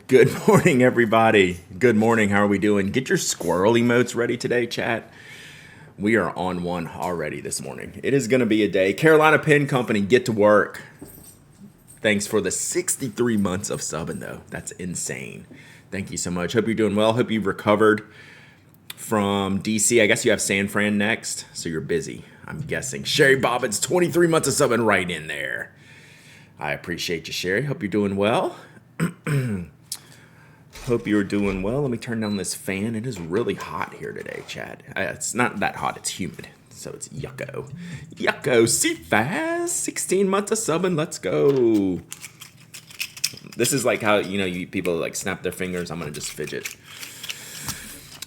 Good morning, everybody. Good morning. How are we doing? Get your squirrel emotes ready today, chat. We are on one already this morning. It is going to be a day. Carolina Pen Company, get to work. Thanks for the 63 months of subbing, though. That's insane. Thank you so much. Hope you're doing well. Hope you've recovered from DC. I guess you have San Fran next, so you're busy, I'm guessing. Sherry Bobbins, 23 months of subbing right in there. I appreciate you, Sherry. Hope you're doing well. Hope you're doing well. Let me turn down this fan. It is really hot here today, Chad. It's not that hot. It's humid. So it's yucko. Yucko. CFAS. 16 months of subbing. Let's go. This is like how, you people like snap their fingers. I'm going to just fidget.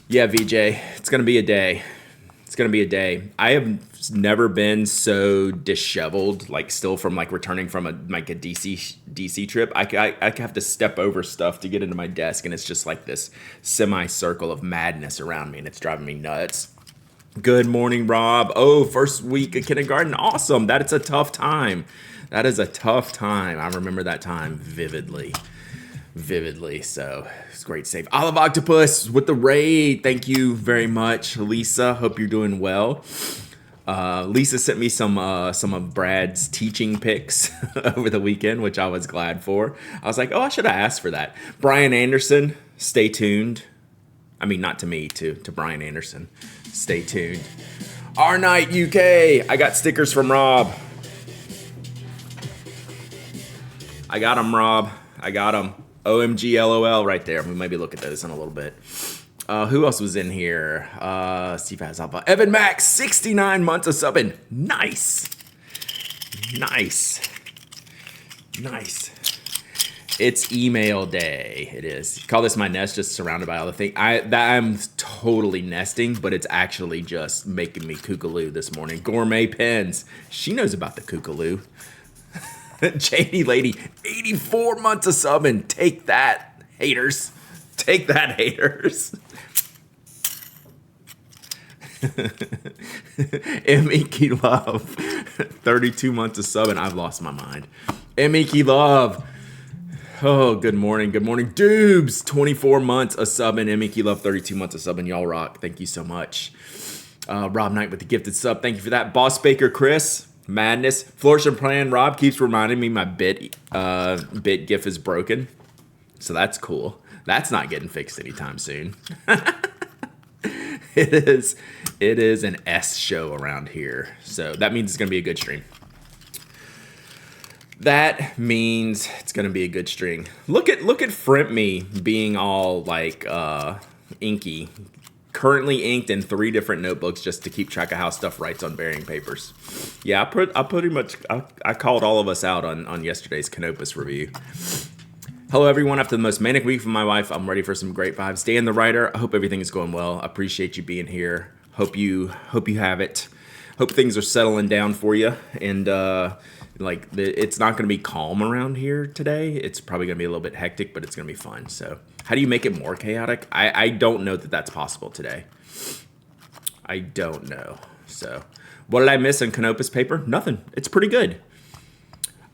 Yeah, VJ. It's going to be a day. It's going to be a day. I have never been so disheveled, like still from like returning from a DC trip. I have to step over stuff to get into my desk, and it's just like this semicircle of madness around me, and it's driving me nuts. Good morning, Rob. Oh, first week of kindergarten. Awesome. That is a tough time. That is a tough time. I remember that time vividly. So it's great save. Olive Octopus with the raid. Thank you very much, Lisa. Hope you're doing well. Lisa sent me some of Brad's teaching pics over the weekend, which I was glad for. I was like, oh, I should have asked for that. Brian Anderson, stay tuned. I mean, not to me, to Brian Anderson. Stay tuned. R Night UK. I got stickers from Rob. I got them, Rob. I got them. OMG LOL right there. We maybe look at those in a little bit. Who else was in here? CFAS Alpha. Evan Max, 69 months of subbing. Nice. It's email day. It is. Call this my nest, just surrounded by all the things. I'm totally nesting, but it's actually just making me kookaloo this morning. Gourmet Pens. She knows about the kookaloo. Janie Lady, 84 months of subbing. Take that, haters. Take that, haters. Miki Love, 32 months of subbing. I've lost my mind. Miki Love. Oh, good morning. Good morning. Doobs, 24 months of subbing. Miki Love, 32 months of subbing. Y'all rock. Thank you so much. Rob Knight with the gifted sub. Thank you for that. Boss Baker Chris. Madness. Flourish and Plan. Rob keeps reminding me my bit GIF is broken. So that's cool. That's not getting fixed anytime soon. It is an S show around here. So that means it's going to be a good stream. That means it's going to be a good string. Look at Front Me being all like inky. Currently inked in 3 different notebooks just to keep track of how stuff writes on burying papers. Yeah, I pretty much called all of us out on yesterday's Canopus review. Hello, everyone. After the most manic week from my wife, I'm ready for some great vibes. Dan the writer, I hope everything is going well. I appreciate you being here. Hope you have it. Hope things are settling down for you. And it's not going to be calm around here today. It's probably going to be a little bit hectic, but it's going to be fun. So how do you make it more chaotic? I don't know that that's possible today. I don't know. So what did I miss on Canopus paper? Nothing. It's pretty good.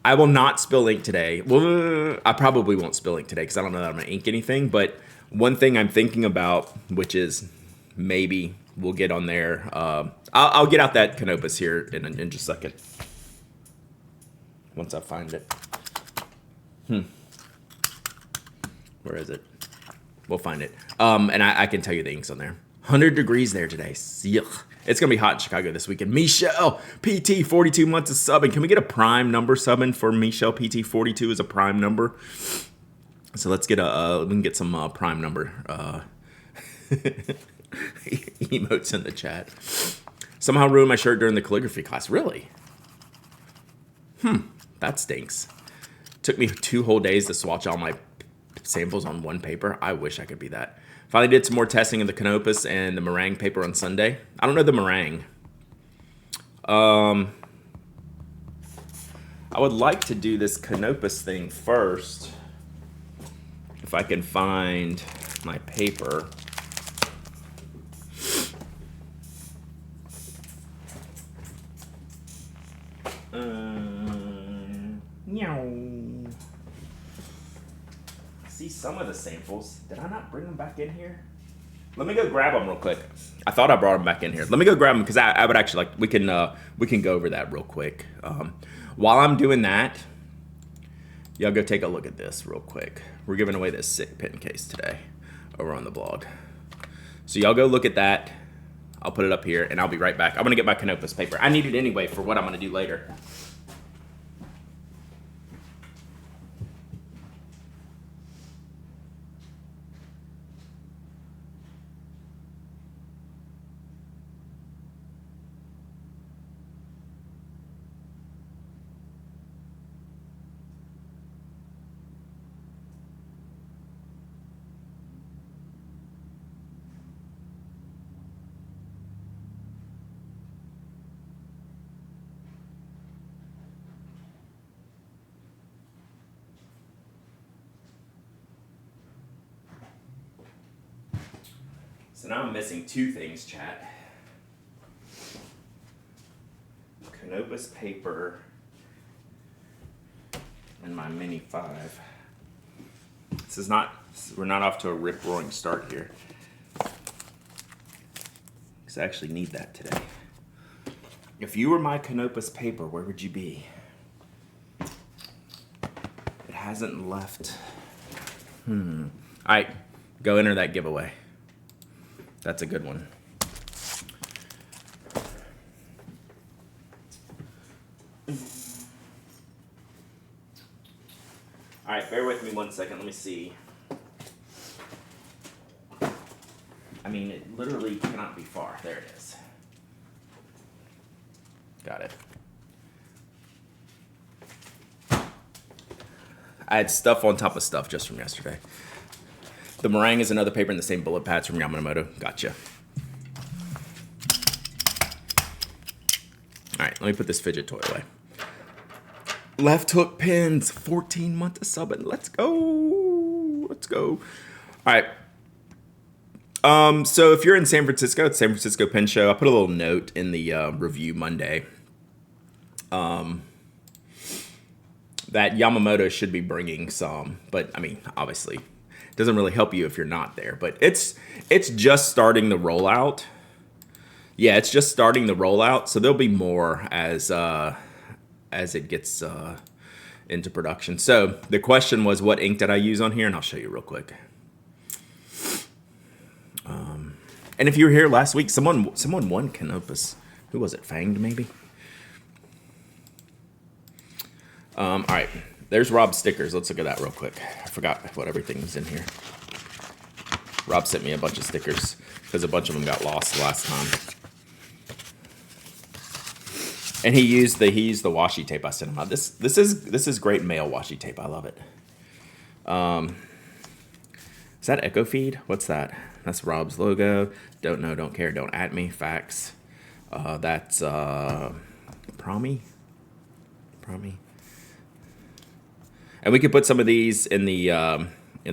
I will not spill ink today. Well, I probably won't spill ink today because I don't know that I'm going to ink anything. But one thing I'm thinking about, which is maybe we'll get on there. I'll get out that Canopus here in just a second. Once I find it. Where is it? We'll find it. And I can tell you the ink's on there. 100 degrees there today. Yuck. It's going to be hot in Chicago this weekend. Michelle, PT, 42 months of subbing. Can we get a prime number subbing for Michelle? PT 42 is a prime number. So let's get we can get some prime number emotes in the chat. Somehow ruined my shirt during the calligraphy class. Really? That stinks. Took me 2 whole days to swatch all my samples on one paper. I wish I could be that. Finally did some more testing of the Canopus and the meringue paper on Sunday. I don't know the meringue. I would like to do this Canopus thing first. If I can find my paper. some of the samples. Did I not bring them back in here? Let me go grab them real quick. I thought I brought them back in here. Let me go grab them because I would actually like, we can go over that real quick. While I'm doing that, y'all go take a look at this real quick. We're giving away this sick pen case today over on the blog. So y'all go look at that. I'll put it up here and I'll be right back. I'm gonna get my Canopus paper. I need it anyway for what I'm gonna do later. So now I'm missing two things, chat. Canopus paper and my Mini 5. We're not off to a rip-roaring start here. Because I actually need that today. If you were my Canopus paper, where would you be? It hasn't left. All right, go enter that giveaway. That's a good one. All right, bear with me 1 second. Let me see. I mean, it literally cannot be far. There it is. Got it. I had stuff on top of stuff just from yesterday. The meringue is another paper in the same bullet pads from Yamamoto. Gotcha. All right, let me put this fidget toy away. Left hook pins, 14 month of subbing. Let's go. Let's go. All right. So if you're in San Francisco, it's San Francisco Pen Show. I put a little note in the review Monday. That Yamamoto should be bringing some, but I mean, obviously, doesn't really help you if you're not there. But it's just starting the rollout. Yeah, it's just starting the rollout, so there'll be more as it gets into production. So the question was, what ink did I use on here? And I'll show you real quick. And if you were here last week, someone won Canopus. Who was it? Fanged, maybe? All right, there's Rob's stickers. Let's look at that real quick. I forgot what everything was in here. Rob sent me a bunch of stickers because a bunch of them got lost last time. And he used the washi tape I sent him out. This is great mail washi tape. I love it. Is that Echo Feed? What's that? That's Rob's logo. Don't know, don't care, don't at me. Facts. That's Promi. And we could put some of these in the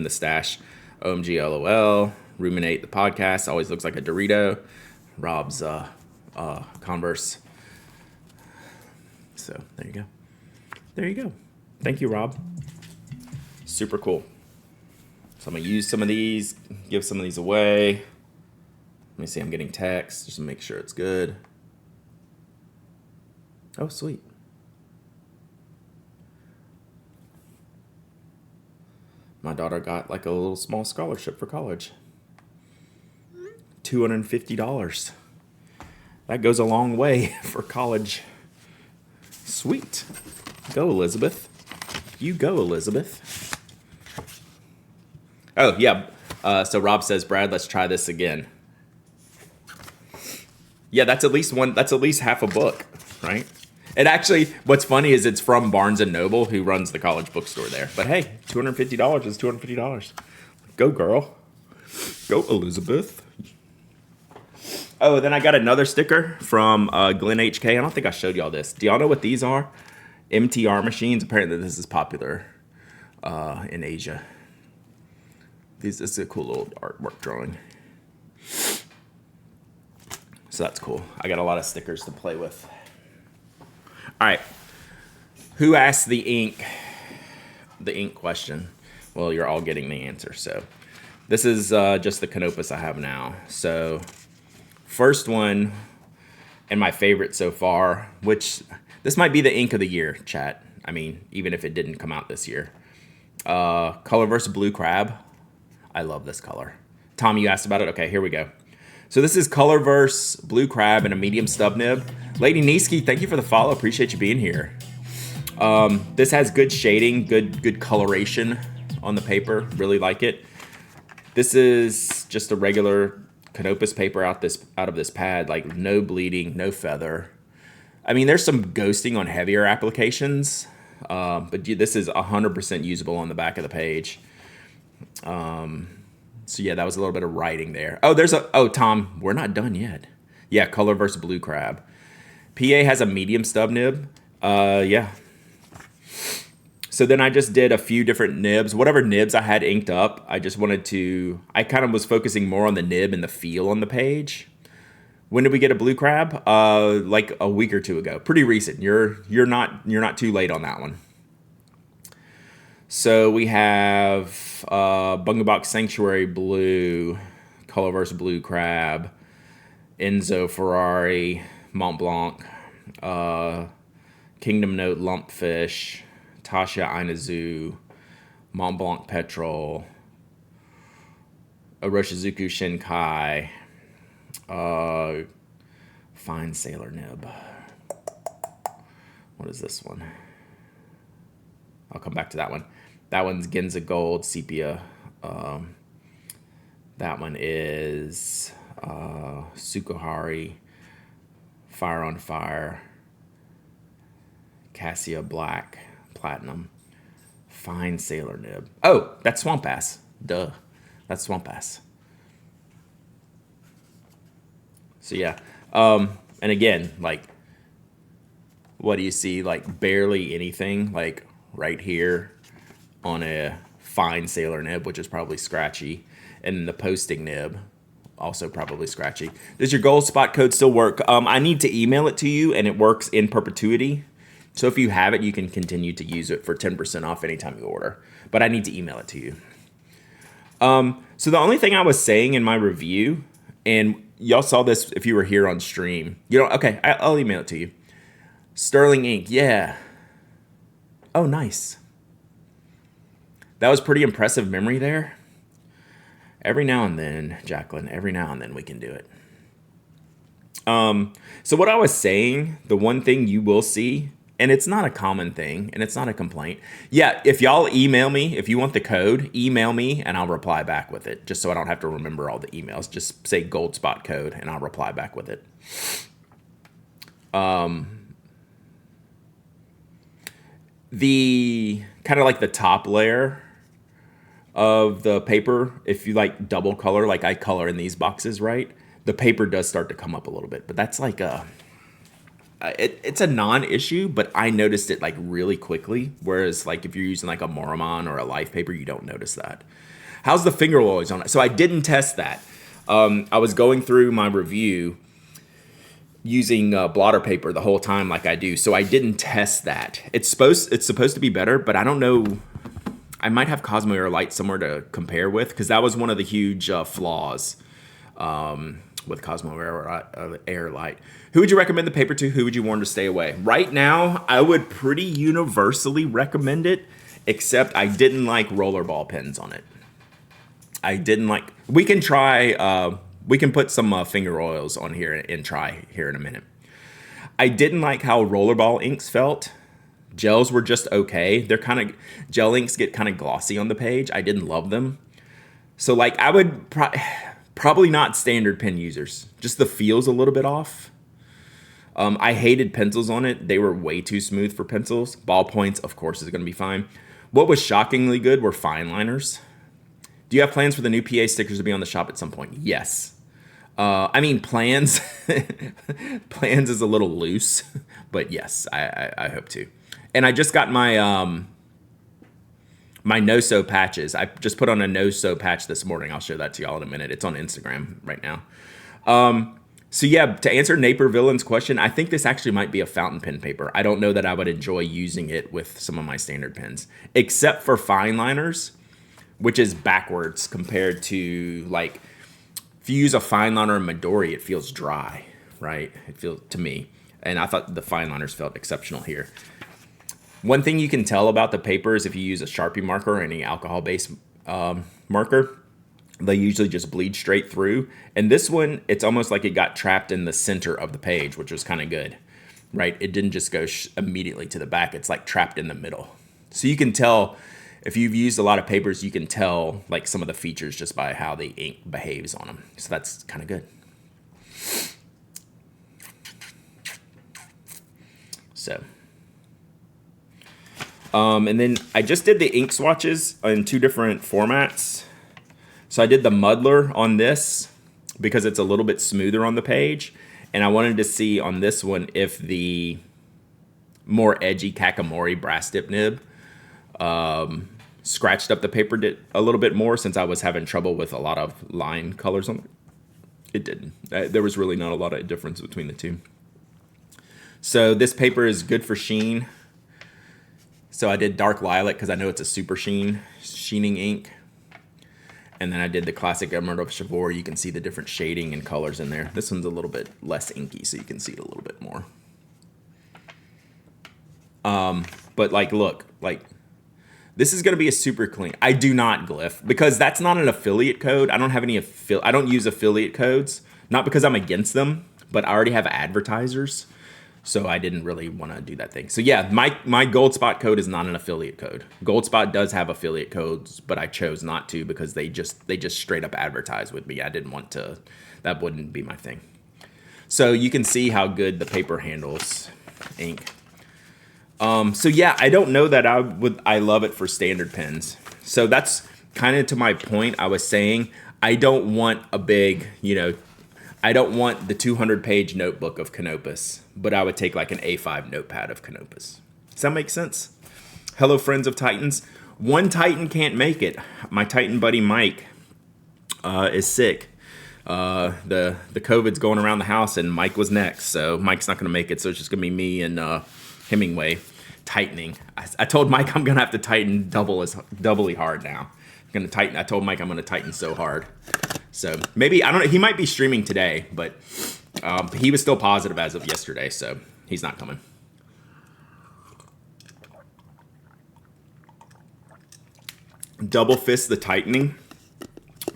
stash. OMG LOL. Ruminate the podcast. Always looks like a Dorito. Rob's Converse. So there you go. There you go. Thank you, Rob. Super cool. So I'm going to use some of these, give some of these away. Let me see, I'm getting text just to make sure it's good. Oh, sweet. My daughter got like a little small scholarship for college. $250. That goes a long way for college. Sweet. Go, Elizabeth. You go, Elizabeth. Oh, yeah. So Rob says, Brad, let's try this again. Yeah, that's at least half a book, right? And actually, what's funny is it's from Barnes & Noble, who runs the college bookstore there. But hey, $250 is $250. Go, girl. Go, Elizabeth. Oh, then I got another sticker from Glenn HK. I don't think I showed y'all this. Do y'all know what these are? MTR machines. Apparently, this is popular in Asia. This is a cool little artwork drawing. So that's cool. I got a lot of stickers to play with. All right. Who asked the ink question? Well, you're all getting the answer. So this is just the Canopus I have now. So first one, and my favorite so far, which this might be the ink of the year, chat. I mean, even if it didn't come out this year. Colorverse Blue Crab. I love this color. Tom, you asked about it? Okay, here we go. So this is Colorverse Blue Crab and a medium stub nib. Lady Niski, thank you for the follow. Appreciate you being here. This has good shading, good coloration on the paper. Really like it. This is just a regular Canopus paper out of this pad, like no bleeding, no feather. I mean, there's some ghosting on heavier applications, but this is 100% usable on the back of the page. So yeah, that was a little bit of writing there. Oh, Tom, we're not done yet. Yeah, Colorverse Blue Crab. PA has a medium stub nib. Yeah. So then I just did a few different nibs. Whatever nibs I had inked up, I kind of was focusing more on the nib and the feel on the page. When did we get a Blue Crab? Like a week or two ago. Pretty recent. You're not too late on that one. So we have Bungabox Sanctuary Blue, Colorverse Blue Crab, Enzo Ferrari, Mont Blanc, Kingdom Note Lumpfish, Tasha Inazu, Mont Blanc Petrol, Oroshizuku Shinkai, Fine Sailor Nib. What is this one? I'll come back to that one. That one's Ginza Gold Sepia. That one is Sukuhari, Fire on Fire, Cassia Black, Platinum, Fine Sailor Nib. Oh, that's Swamp Ass. Duh. That's Swamp Ass. So yeah. And again, like, what do you see? Like barely anything, like right here on a Fine Sailor Nib, which is probably scratchy. And the posting nib, also probably scratchy. Does your gold spot code still work? I need to email it to you, and it works in perpetuity. So if you have it, you can continue to use it for 10% off anytime you order. But I need to email it to you. So the only thing I was saying in my review, and y'all saw this if you were here on stream. Okay, I'll email it to you. Sterling ink, yeah. Oh, nice. That was pretty impressive memory there. Every now and then, Jacqueline, every now and then we can do it. So what I was saying, the one thing you will see, and it's not a common thing, and it's not a complaint. Yeah, if y'all email me, if you want the code, email me, and I'll reply back with it, just so I don't have to remember all the emails. Just say gold spot code, and I'll reply back with it. The kind of like the top layer of the paper, if you like double color, like I color in these boxes, right? The paper does start to come up a little bit, but that's like it's a non-issue, but I noticed it like really quickly. Whereas like if you're using like a Moramon or a Life paper, you don't notice that. How's the finger always on it? So I didn't test that. I was going through my review using blotter paper the whole time like I do. So I didn't test that. It's supposed to be better, but I don't know. I might have Cosmo Air Light somewhere to compare with, because that was one of the huge flaws with Cosmo Air Light. Who would you recommend the paper to? Who would you warn to stay away? Right now, I would pretty universally recommend it, except I didn't like rollerball pens on it. I didn't like... We can try... we can put some finger oils on here and try here in a minute. I didn't like how rollerball inks felt. Gels were just okay. They're kind of... Gel inks get kind of glossy on the page. I didn't love them. So, like, I would... Probably not standard pen users. Just the feel's a little bit off. I hated pencils on it. They were way too smooth for pencils. Ballpoints, of course, is going to be fine. What was shockingly good were fine liners. Do you have plans for the new PA stickers to be on the shop at some point? Yes. I mean, plans. Plans is a little loose, but yes, I hope to. And I just got my my Noso patches. I just put on a Noso patch this morning. I'll show that to y'all in a minute. It's on Instagram right now. So yeah, to answer Naper Villain's question, I think this actually might be a fountain pen paper. I don't know that I would enjoy using it with some of my standard pens, except for fine liners. which is backwards compared to like if you use a fine liner in Midori, it feels dry, right? It feels to me, and I thought the fine liners felt exceptional here. One thing you can tell about the paper is if you use a Sharpie marker or any alcohol-based marker, they usually just bleed straight through. And this one, it's almost like it got trapped in the center of the page, which was kind of good, right? It didn't just go immediately to the back. It's like trapped in the middle. So you can tell, if you've used a lot of papers, you can tell like some of the features just by how the ink behaves on them. So that's kind of good. So. And then I just did the ink swatches in 2 different formats. So I did the muddler on this because it's a little bit smoother on the page. And I wanted to see on this one if the more edgy Kakamori brass dip nib scratched up the paper a little bit more, since I was having trouble with a lot of line colors on it. It didn't. There was really not a lot of difference between the two. So this paper is good for sheen. So I did dark lilac because I know it's a super sheening ink. And then I did the classic Emerald of Chivor. You can see the different shading and colors in there. This one's a little bit less inky, so you can see it a little bit more. But like, look, like this is going to be a super clean. I do not glyph because that's not an affiliate code. I don't have any I don't use affiliate codes, not because I'm against them, but I already have advertisers. So I didn't really want to do that thing. So yeah, my Goldspot code is not an affiliate code. Goldspot does have affiliate codes, but I chose not to because they just straight up advertise with me. I didn't want to. That wouldn't be my thing. So you can see how good the paper handles ink. So yeah, I don't know that I love it for standard pens. So that's kind of to my point. I was saying I don't want a big, I don't want the 200-page notebook of Canopus, but I would take like an A5 notepad of Canopus. Does that make sense? Hello, friends of Titans. One Titan can't make it. My Titan buddy Mike is sick. The COVID's going around the house, and Mike was next, so Mike's not going to make it. So it's just going to be me and Hemingway tightening. I told Mike I'm going to have to tighten doubly hard now. I told Mike I'm going to tighten so hard. So maybe, I don't know, he might be streaming today, but he was still positive as of yesterday, so he's not coming. Double fist the tightening.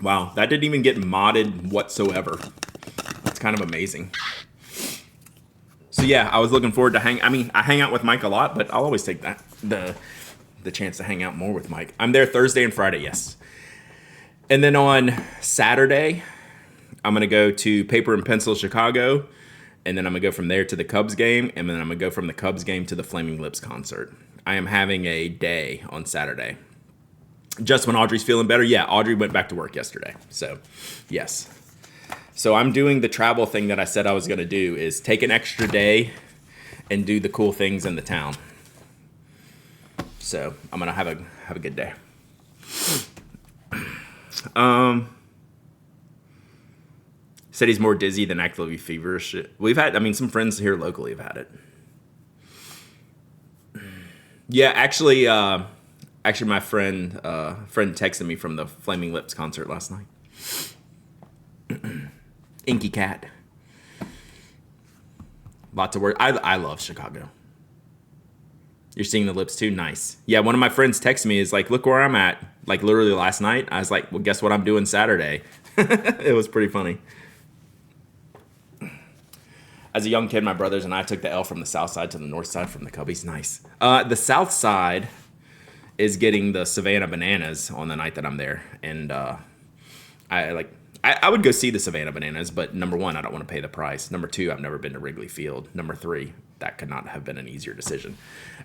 Wow, that didn't even get modded whatsoever. That's kind of amazing. So yeah, I was looking forward to I hang out with Mike a lot, but I'll always take the chance to hang out more with Mike. I'm there Thursday and Friday, yes. And then on Saturday, I'm going to go to Paper and Pencil Chicago, and then I'm going to go from there to the Cubs game, and then I'm going to go from the Cubs game to the Flaming Lips concert. I am having a day on Saturday. Just when Audrey's feeling better. Yeah, Audrey went back to work yesterday. So, yes. So I'm doing the travel thing that I said I was going to do, is take an extra day and do the cool things in the town. So I'm going to have a good day. Said he's more dizzy than actively feverish. We've had, some friends here locally have had it. Yeah, actually, my friend texted me from the Flaming Lips concert last night. Inky Cat. Lots of work. I love Chicago. You're seeing the Lips too? Nice. Yeah, one of my friends texted me, is like, look where I'm at. Like literally last night. I was like, well, guess what I'm doing Saturday? It was pretty funny. As a young kid, my brothers and I took the L from the south side to the north side from the Cubbies. Nice. The south side is getting the Savannah Bananas on the night that I'm there. And I would go see the Savannah Bananas, but number one, I don't want to pay the price. Number two, I've never been to Wrigley Field. Number three, that could not have been an easier decision.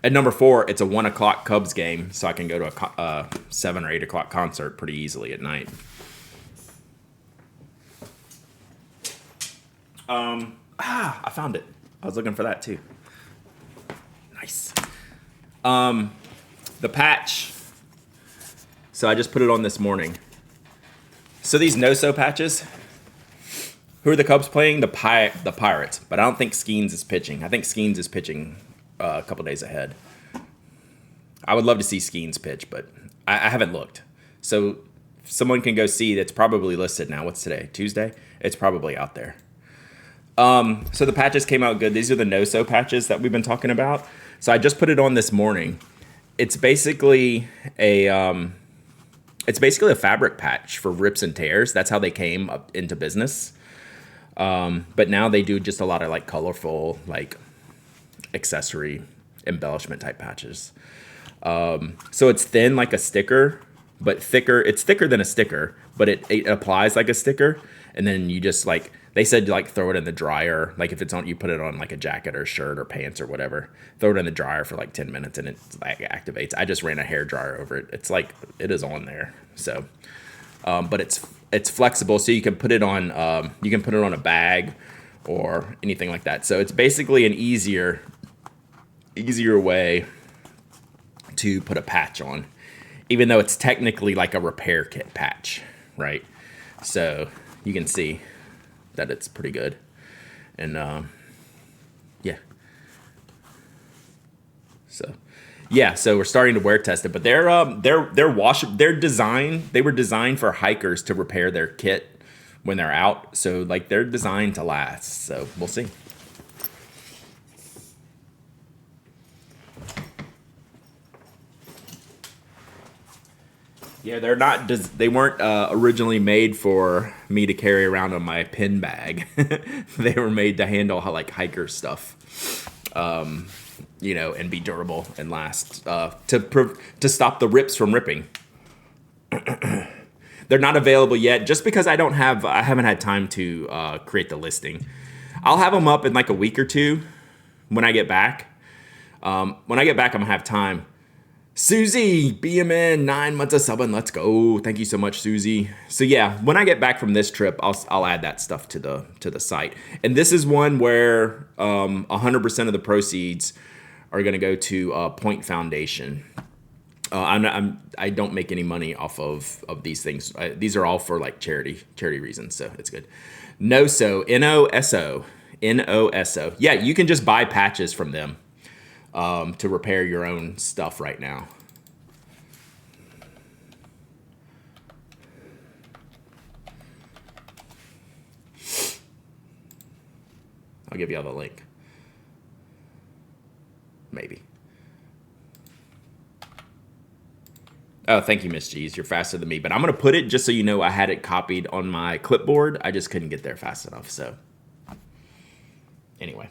And number four, it's a 1 o'clock Cubs game, so I can go to a 7 or 8 o'clock concert pretty easily at night. I found it. I was looking for that too. Nice. The patch. So I just put it on this morning. So these Noso patches. Who are the Cubs playing? The Pirates. But I don't think Skeens is pitching. I think Skeens is pitching a couple days ahead. I would love to see Skeens pitch, but I haven't looked. So someone can go see. That's probably listed now. What's today? Tuesday? It's probably out there. So the patches came out good. These are the Noso patches that we've been talking about. So I just put it on this morning. It's basically a fabric patch for rips and tears. That's how they came up into business. But now they do just a lot of like colorful, like accessory embellishment type patches. So it's thin like a sticker, but thicker. It's thicker than a sticker, but it applies like a sticker. And then you just like, they said like throw it in the dryer. Like if it's on, you put it on like a jacket or shirt or pants or whatever, throw it in the dryer for like 10 minutes and it like activates. I just ran a hair dryer over it. It's like, it is on there. So, but it's flexible. So you can put it on a bag or anything like that. So it's basically an easier way to put a patch on, even though it's technically like a repair kit patch, right? So you can see that it's pretty good. And yeah. So we're starting to wear test it, but they were designed for hikers to repair their kit when they're out. So like they're designed to last. So we'll see. Yeah, they weren't originally made for me to carry around on my pin bag. They were made to handle like hiker stuff, and be durable and last, to stop the rips from ripping. They're not available yet, just because I haven't had time to create the listing. I'll have them up in like a week or two when I get back. I'm gonna have time. Susie, BMN, 9 months of subbing. Let's go. Thank you so much, Susie. So yeah, when I get back from this trip, I'll add that stuff to the site. And this is one where 100% of the proceeds are going to go to Point Foundation. I don't make any money off of these things. These are all for like charity reasons, so it's good. Noso, Noso. Yeah, you can just buy patches from them. To repair your own stuff right now. I'll give you all the link. Maybe. Oh, thank you, Miss G's. You're faster than me. But I'm going to put it, just so you know, I had it copied on my clipboard. I just couldn't get there fast enough. So anyway.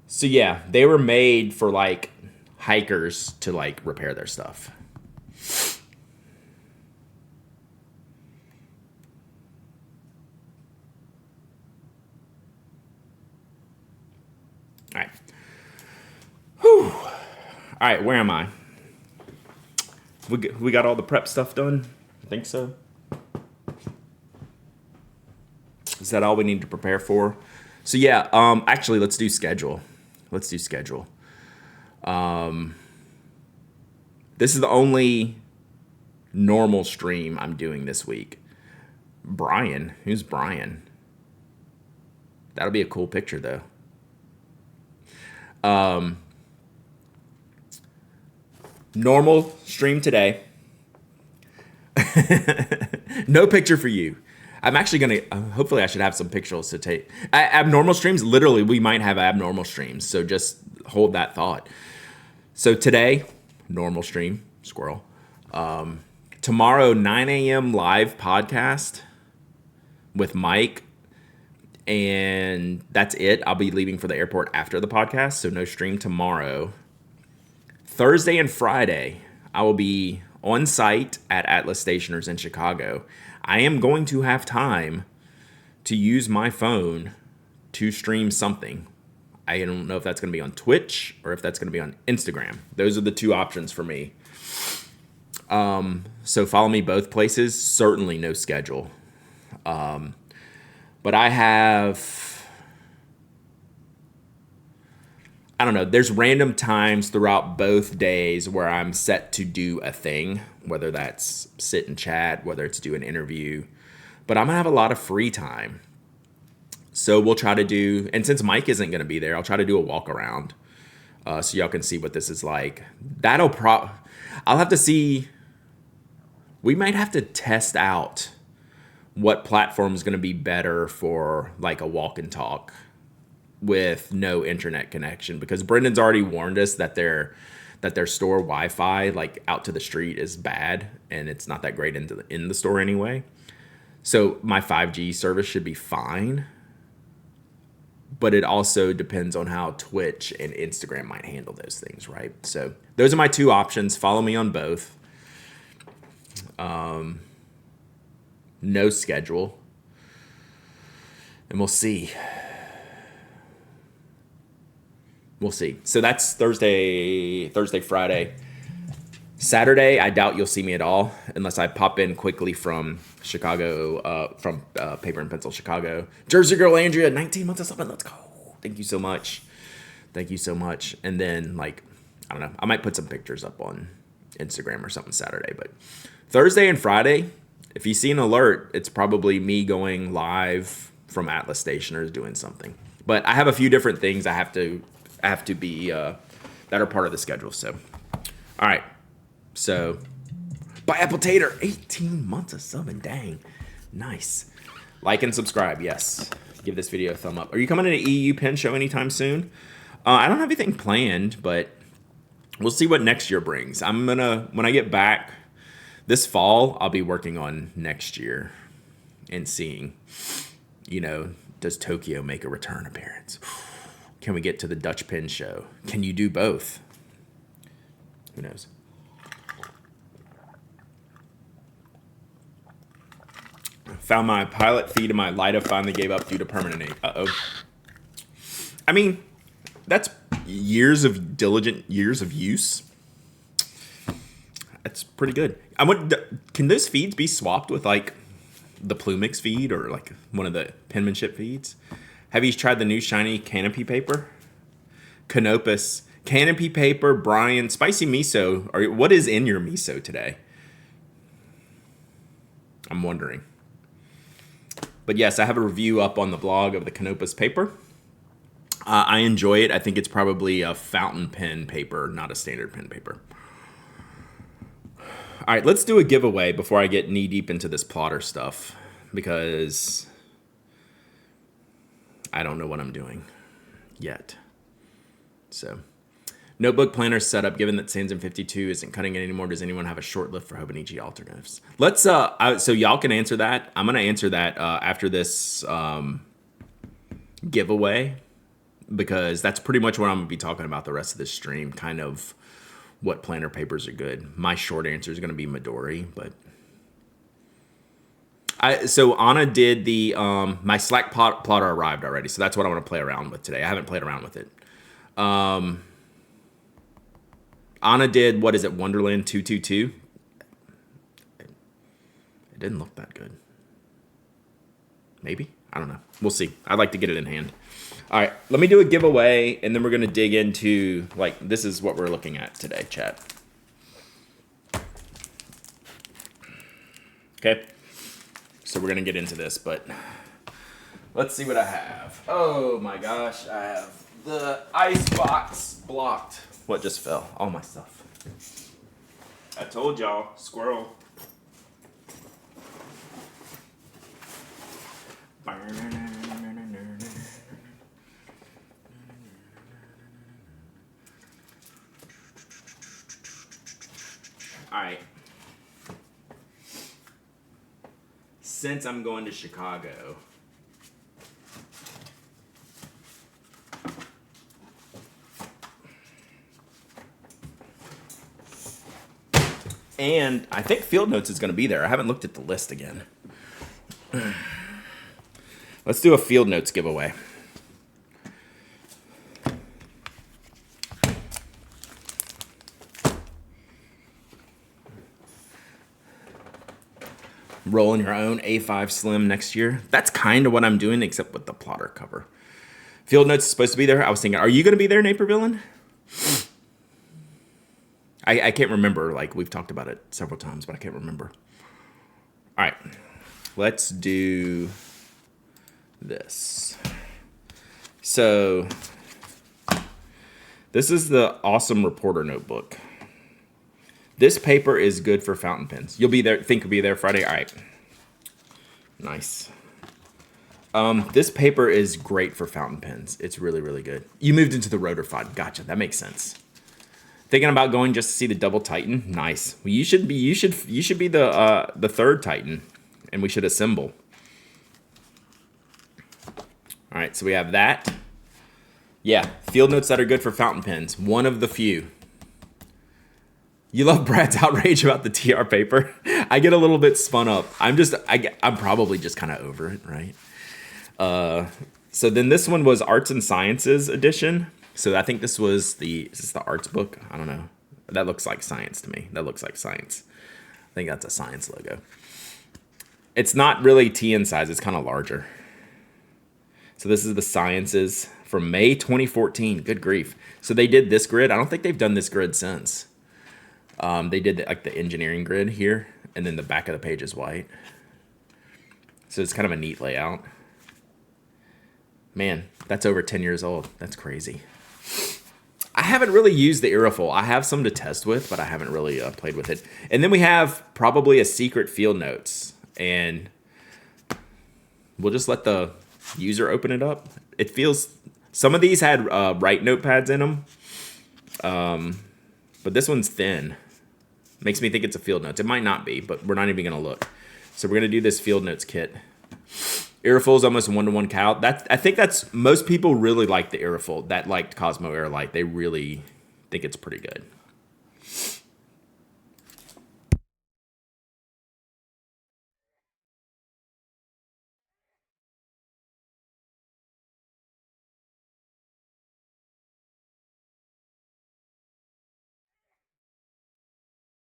So yeah, they were made for like hikers to like repair their stuff. All right. Whew. All right, where am I? We got all the prep stuff done? I think so. Is that all we need to prepare for? So yeah, actually let's do schedule. This is the only normal stream I'm doing this week. Brian, who's Brian? That'll be a cool picture though. Normal stream today. No picture for you. I'm actually going to, hopefully I should have some pictures to take. Abnormal streams, literally, we might have abnormal streams. So just hold that thought. So today, normal stream, squirrel. Tomorrow, 9 a.m. live podcast with Mike. And that's it. I'll be leaving for the airport after the podcast. So no stream tomorrow. Thursday and Friday, I will be on site at Atlas Stationers in Chicago. I am going to have time to use my phone to stream something. I don't know if that's going to be on Twitch or if that's going to be on Instagram. Those are the two options for me. So follow me both places. Certainly no schedule. But I have, I don't know, there's random times throughout both days where I'm set to do a thing, whether that's sit and chat, whether it's do an interview, but I'm gonna have a lot of free time. So we'll try to do, and since Mike isn't gonna be there, I'll try to do a walk around so y'all can see what this is like. I'll have to see We might have to test out what platform is going to be better for like a walk and talk with no internet connection, because Brendan's already warned us that their store Wi-Fi like out to the street is bad and it's not that great in the store anyway. So my 5G service should be fine, but it also depends on how Twitch and Instagram might handle those things, right? So those are my two options. Follow me on both. No schedule, and we'll see. We'll see. So that's Thursday, Friday. Saturday, I doubt you'll see me at all unless I pop in quickly from Chicago, from Paper and Pencil Chicago. Jersey girl Andrea, 19 months of something. Let's go. Thank you so much. Thank you so much. And then, like, I don't know. I might put some pictures up on Instagram or something Saturday. But Thursday and Friday, if you see an alert, it's probably me going live from Atlas Stationers doing something. But I have a few different things I have to be that are part of the schedule. So, all right. So, by Apple Tater, 18 months of subbing. Dang, nice. Like and subscribe. Yes. Give this video a thumb up. Are you coming to an EU pen show anytime soon? I don't have anything planned, but we'll see what next year brings. When I get back this fall, I'll be working on next year and seeing, does Tokyo make a return appearance? Can we get to the Dutch pen show? Can you do both? Who knows? Found my pilot feed and my Lida finally gave up due to permanent ink. Uh-oh. I mean, that's years of use. That's pretty good. Can those feeds be swapped with like the Plumix feed or like one of the penmanship feeds? Have you tried the new shiny Canopy paper? Canopus, Canopy paper, Brian, spicy miso. What is in your miso today? I'm wondering. But yes, I have a review up on the blog of the Canopus paper. I enjoy it. I think it's probably a fountain pen paper, not a standard pen paper. All right, let's do a giveaway before I get knee deep into this plotter stuff, because I don't know what I'm doing yet. So, notebook planner setup. Given that Sands in 52 isn't cutting it anymore, does anyone have a short lift for Hobonichi alternatives? Let's so y'all can answer that. I'm gonna answer that after this giveaway, because that's pretty much what I'm gonna be talking about the rest of this stream. Kind of what planner papers are good. My short answer is gonna be Midori, but so Anna did the my Slack plotter arrived already, so that's what I want to play around with today. I haven't played around with it. Anna did, what is it, Wonderland 222? It didn't look that good. Maybe? I don't know. We'll see. I'd like to get it in hand. All right, let me do a giveaway, and then we're going to dig into, like, this is what we're looking at today, chat. Okay? So we're going to get into this, but let's see what I have. Oh, my gosh. I have the ice box blocked. What just fell? All my stuff. I told y'all, squirrel. Alright. Since I'm going to Chicago, and I think Field Notes is going to be there. I haven't looked at the list again. Let's do a Field Notes giveaway. Rolling your own A5 Slim next year. That's kind of what I'm doing, except with the plotter cover. Field Notes is supposed to be there. I was thinking, are you going to be there, Naperville? I can't remember. Like, we've talked about it several times, but I can't remember. All right. Let's do this. So, this is the Awesome Reporter Notebook. This paper is good for fountain pens. You'll be there. Think you'll be there Friday. All right. Nice. This paper is great for fountain pens. It's really, really good. You moved into the rotor font. Gotcha. That makes sense. Thinking about going just to see the double Titan. Nice. Well, you should be the third Titan, and we should assemble. All right. So we have that. Yeah, field notes that are good for fountain pens. One of the few. You love Brad's outrage about the TR paper. I get a little bit spun up. I'm probably just kind of over it, right? So then this one was Arts and Sciences edition. So I think is this the arts book? I don't know. That looks like science to me. That looks like science. I think that's a science logo. It's not really TN size. It's kind of larger. So this is the Sciences from May 2014. Good grief. So they did this grid. I don't think they've done this grid since. They did like the engineering grid here, and then the back of the page is white. So it's kind of a neat layout. Man, that's over 10 years old. That's crazy. I haven't really used the Irrifle. I have some to test with, but I haven't really played with it. And then we have probably a secret field notes, and we'll just let the user open it up. It feels, some of these had write notepads in them, but this one's thin. Makes me think it's a field notes. It might not be, but we're not even gonna look. So we're gonna do this field notes kit. Irrifle is almost a one-to-one cow. I think that's, most people really like the Irrifle. That liked Cosmo Airlight. They really think it's pretty good.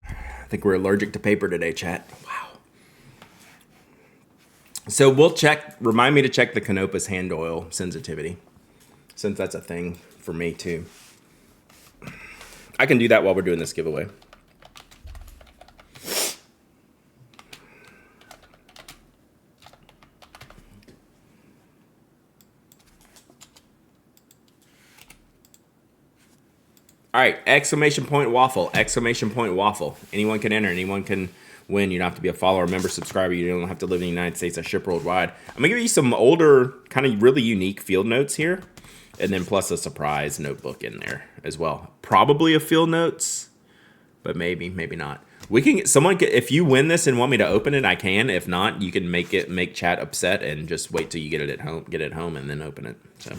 I think we're allergic to paper today, chat. Wow. So we'll check, remind me to check the Canopus hand oil sensitivity, since that's a thing for me too. I can do that while we're doing this giveaway. All right, exclamation point waffle, exclamation point waffle. Anyone can enter, anyone can win. You don't have to be a follower, member, subscriber. You don't have to live in the United States. I ship worldwide. I'm gonna give you some older, kind of really unique field notes here, and then plus a surprise notebook in there as well. Probably a field notes, but maybe not. We can get someone. If you win this and want me to open it, I can. If not, you can make chat upset and just wait till you get it at home, and then open it. So.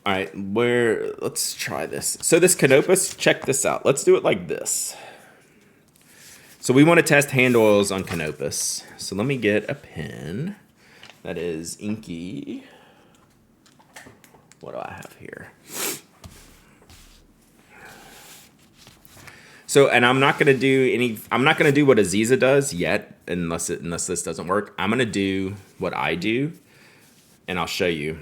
All right, let's try this. So this Canopus, check this out. Let's do it like this. So we want to test hand oils on Canopus. So let me get a pen that is inky. What do I have here? So, and I'm not gonna do what Aziza does yet, unless this doesn't work. I'm gonna do what I do, and I'll show you.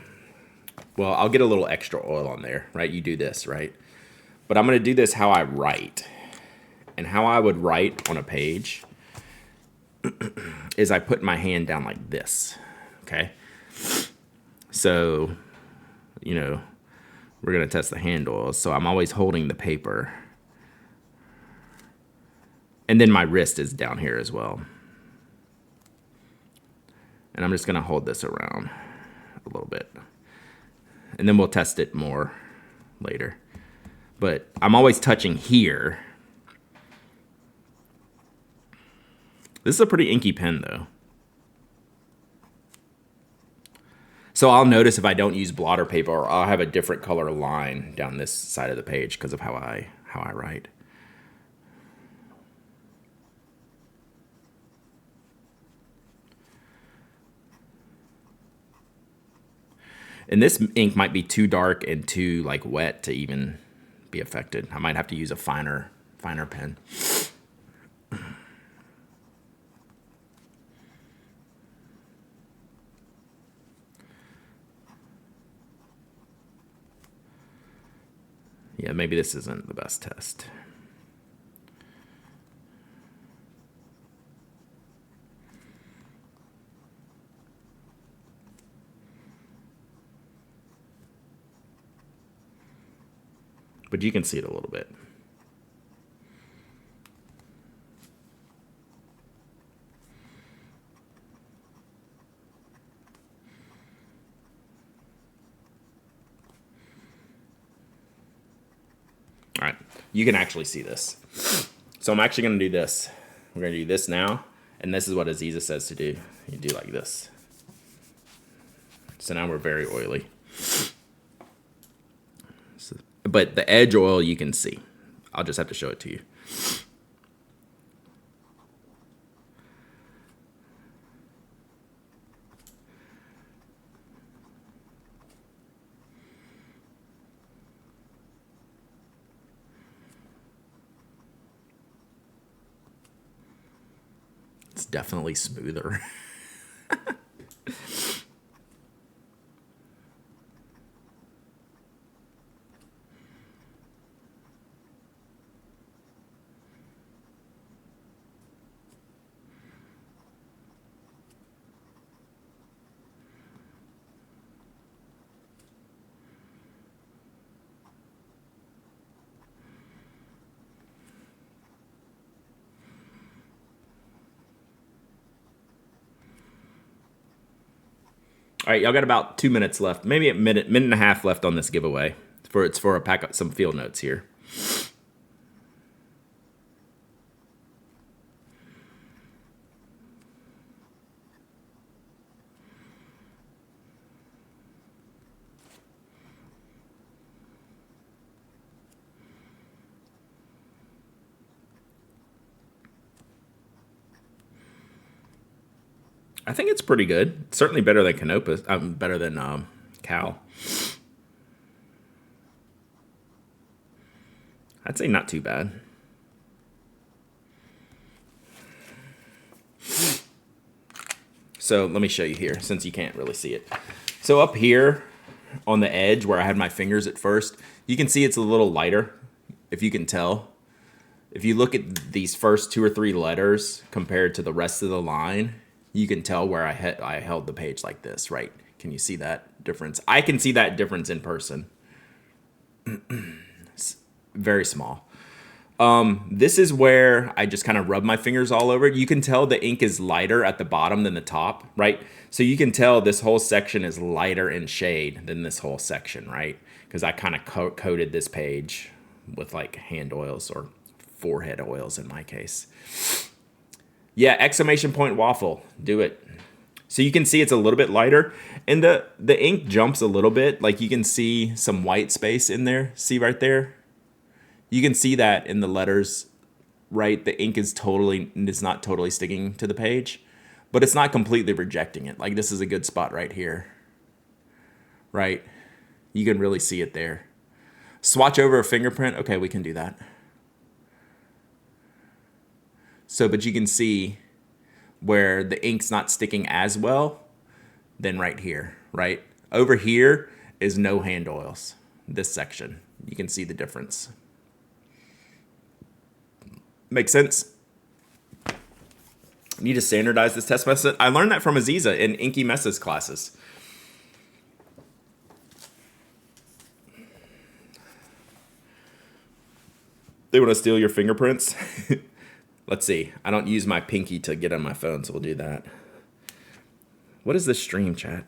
Well, I'll get a little extra oil on there, right? You do this, right? But I'm gonna do this how I write. And how I would write on a page is I put my hand down like this, okay? So, we're gonna test the hand oils. So I'm always holding the paper. And then my wrist is down here as well. And I'm just gonna hold this around a little bit. And then we'll test it more later. But I'm always touching here. This is a pretty inky pen though. So I'll notice if I don't use blotter paper, or I'll have a different color line down this side of the page because of how I write. And this ink might be too dark and too wet to even be affected. I might have to use a finer pen. Yeah, maybe this isn't the best test. but you can see it a little bit. All right, you can actually see this. So I'm actually going to do this. We're going to do this now, and this is what Aziza says to do. You do like this. So now we're very oily. So, but the edge oil you can see. I'll just have to show it to you. It's definitely smoother. All right, y'all got about 2 minutes left, maybe a minute and a half left on this giveaway. It's for a pack of some field notes here. I think it's pretty good. Certainly better than Canopus. Better than Cal. I'd say not too bad. So let me show you here, since you can't really see it. So up here on the edge where I had my fingers at first, you can see it's a little lighter, if you can tell. If you look at these first 2 or 3 letters compared to the rest of the line, you can tell where I held the page like this, right? Can you see that difference? I can see that difference in person. It's very small. This is where I just kind of rub my fingers all over it. You can tell the ink is lighter at the bottom than the top, right? So you can tell this whole section is lighter in shade than this whole section, right? Because I kind of coated this page with like hand oils or forehead oils in my case. Yeah, exclamation point waffle. Do it. So you can see it's a little bit lighter. And the ink jumps a little bit. Like you can see some white space in there. See right there? You can see that in the letters, right? The ink is not totally sticking to the page. But it's not completely rejecting it. Like this is a good spot right here. Right? You can really see it there. Swatch over a fingerprint. Okay, we can do that. So, but you can see where the ink's not sticking as well than right here, right? Over here is no hand oils, this section. You can see the difference. Make sense? Need to standardize this test method. I learned that from Aziza in Inky Messes classes. They want to steal your fingerprints? Let's see. I don't use my pinky to get on my phone, so we'll do that. What is this stream, chat?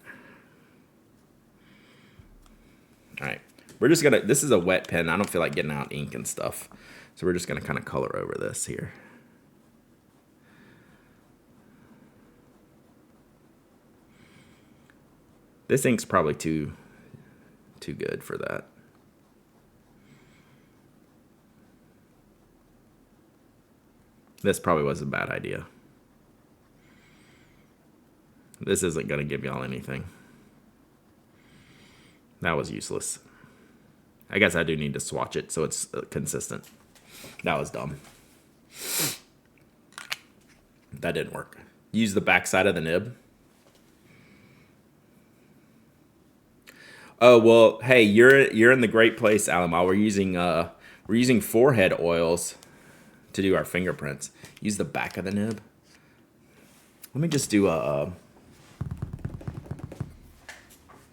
All right. We're just going to... This is a wet pen. I don't feel like getting out ink and stuff. So we're just going to kind of color over this here. This ink's probably too good for that. This probably was a bad idea. This isn't going to give y'all anything. That was useless. I guess I do need to swatch it so it's consistent. That was dumb. That didn't work. Use the back side of the nib. Oh, well, hey, you're in the great place, Alama. We're using forehead oils to do our fingerprints. Use the back of the nib. Let me just do a...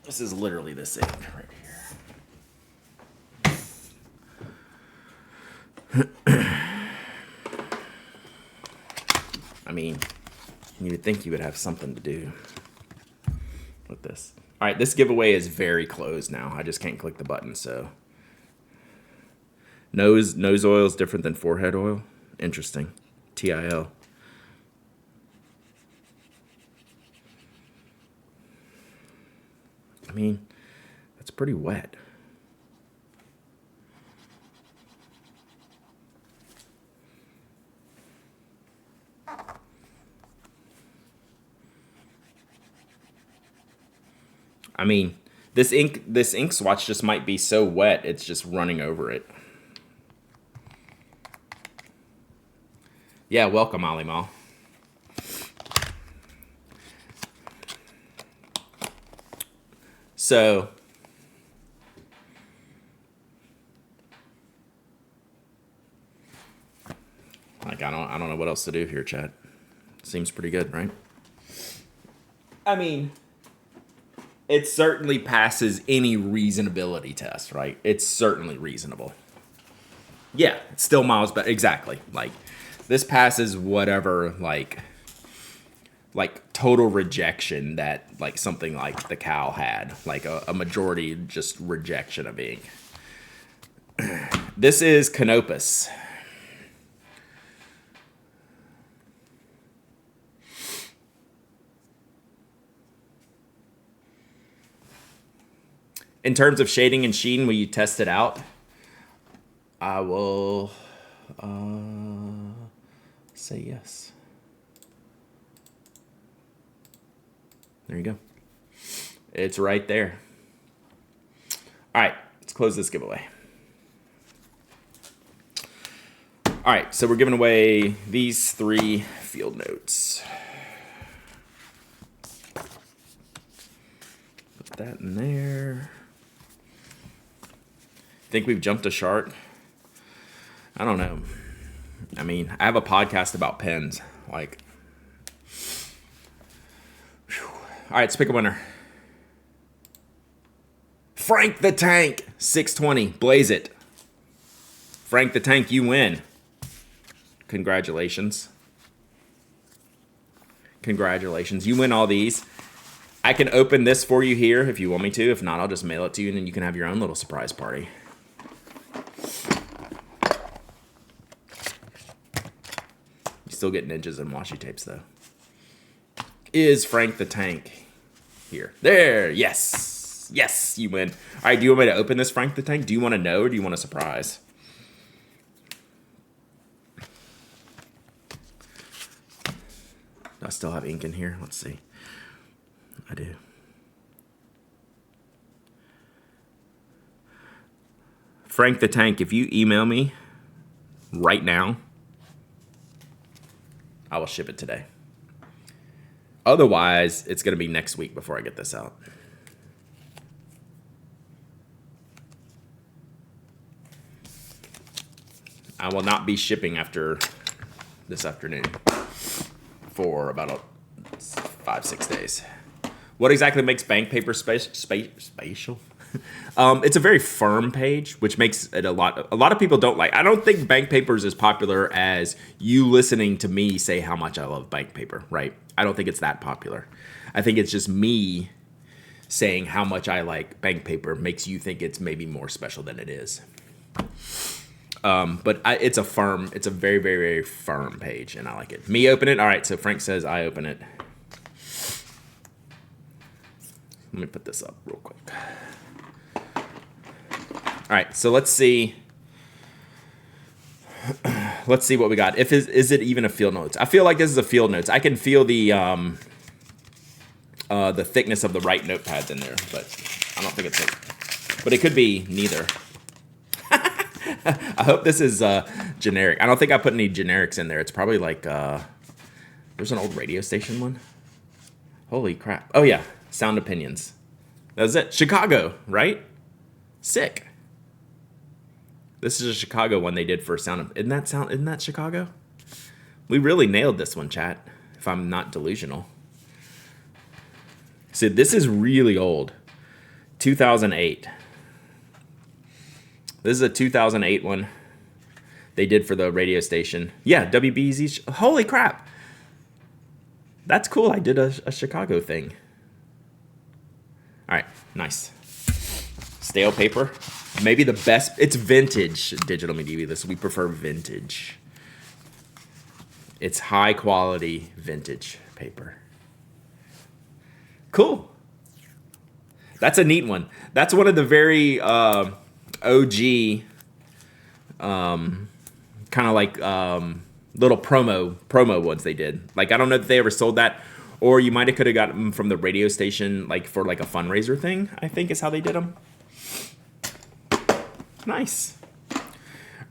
This is literally this ink right here. I mean, you would think you would have something to do with this. All right, this giveaway is very closed now. I just can't click the button, so. Nose oil is different than forehead oil. Interesting. TIL. I mean, that's pretty wet. I mean, this ink swatch just might be so wet, it's just running over it. Yeah, welcome, Ali Mal. So, like, I don't know what else to do here, chat. Seems pretty good, right? I mean, it certainly passes any reasonability test, right? It's certainly reasonable. Yeah, it's still miles better. Exactly. Like, this passes whatever, like total rejection that, like, something like the cow had. Like, a majority just rejection of ink. This is Canopus. In terms of shading and sheen, will you test it out? I will say yes. There you go. It's right there. All right, let's close this giveaway. All right, so we're giving away these 3 field notes. Put that in there. Think we've jumped a shark? I don't know. I mean, I have a podcast about pens. Like, whew. All right, let's pick a winner. Frank the Tank, 620. Blaze it. Frank the Tank, you win. Congratulations. Congratulations. You win all these. I can open this for you here if you want me to. If not, I'll just mail it to you and then you can have your own little surprise party. You still get ninjas and washi tapes though. Is Frank the Tank here? There, yes. Yes, you win. All right, do you want me to open this, Frank the Tank? Do you want to know or do you want a surprise? Do I still have ink in here? Let's see. I do. Frank the Tank, if you email me right now, I will ship it today. Otherwise, it's going to be next week before I get this out. I will not be shipping after this afternoon for about 5-6 days. What exactly makes bank paper spatial? It's a very firm page, which makes it a lot of people don't like. I don't think bank paper is as popular as you listening to me say how much I love bank paper, right? I don't think it's that popular. I think it's just me saying how much I like bank paper makes you think it's maybe more special than it is. But it's a very, very, very firm page, and I like it. Me open it. All right, so Frank says I open it. Let me put this up real quick. All right, so let's see. Let's see what we got. Is it even a field notes? I feel like this is a field notes. I can feel the thickness of the right notepads in there, but I don't think it's it. But it could be neither. I hope this is generic. I don't think I put any generics in there. It's probably like there's an old radio station one. Holy crap! Oh yeah, Sound Opinions. That was it. Chicago, right? Sick. This is a Chicago one they did for Sound. Isn't that Chicago? We really nailed this one, chat. If I'm not delusional. So this is really old. 2008. This is a 2008 one. They did for the radio station. Yeah, WBEZ. Holy crap. That's cool. I did a Chicago thing. All right, nice. Stale paper. Maybe the best. It's vintage digital media. This we prefer vintage. It's high quality vintage paper. Cool. That's a neat one. That's one of the very OG, kind of like little promo ones they did. Like I don't know if they ever sold that, or you might have could have got them from the radio station, like for like a fundraiser thing. I think is how they did them. Nice. All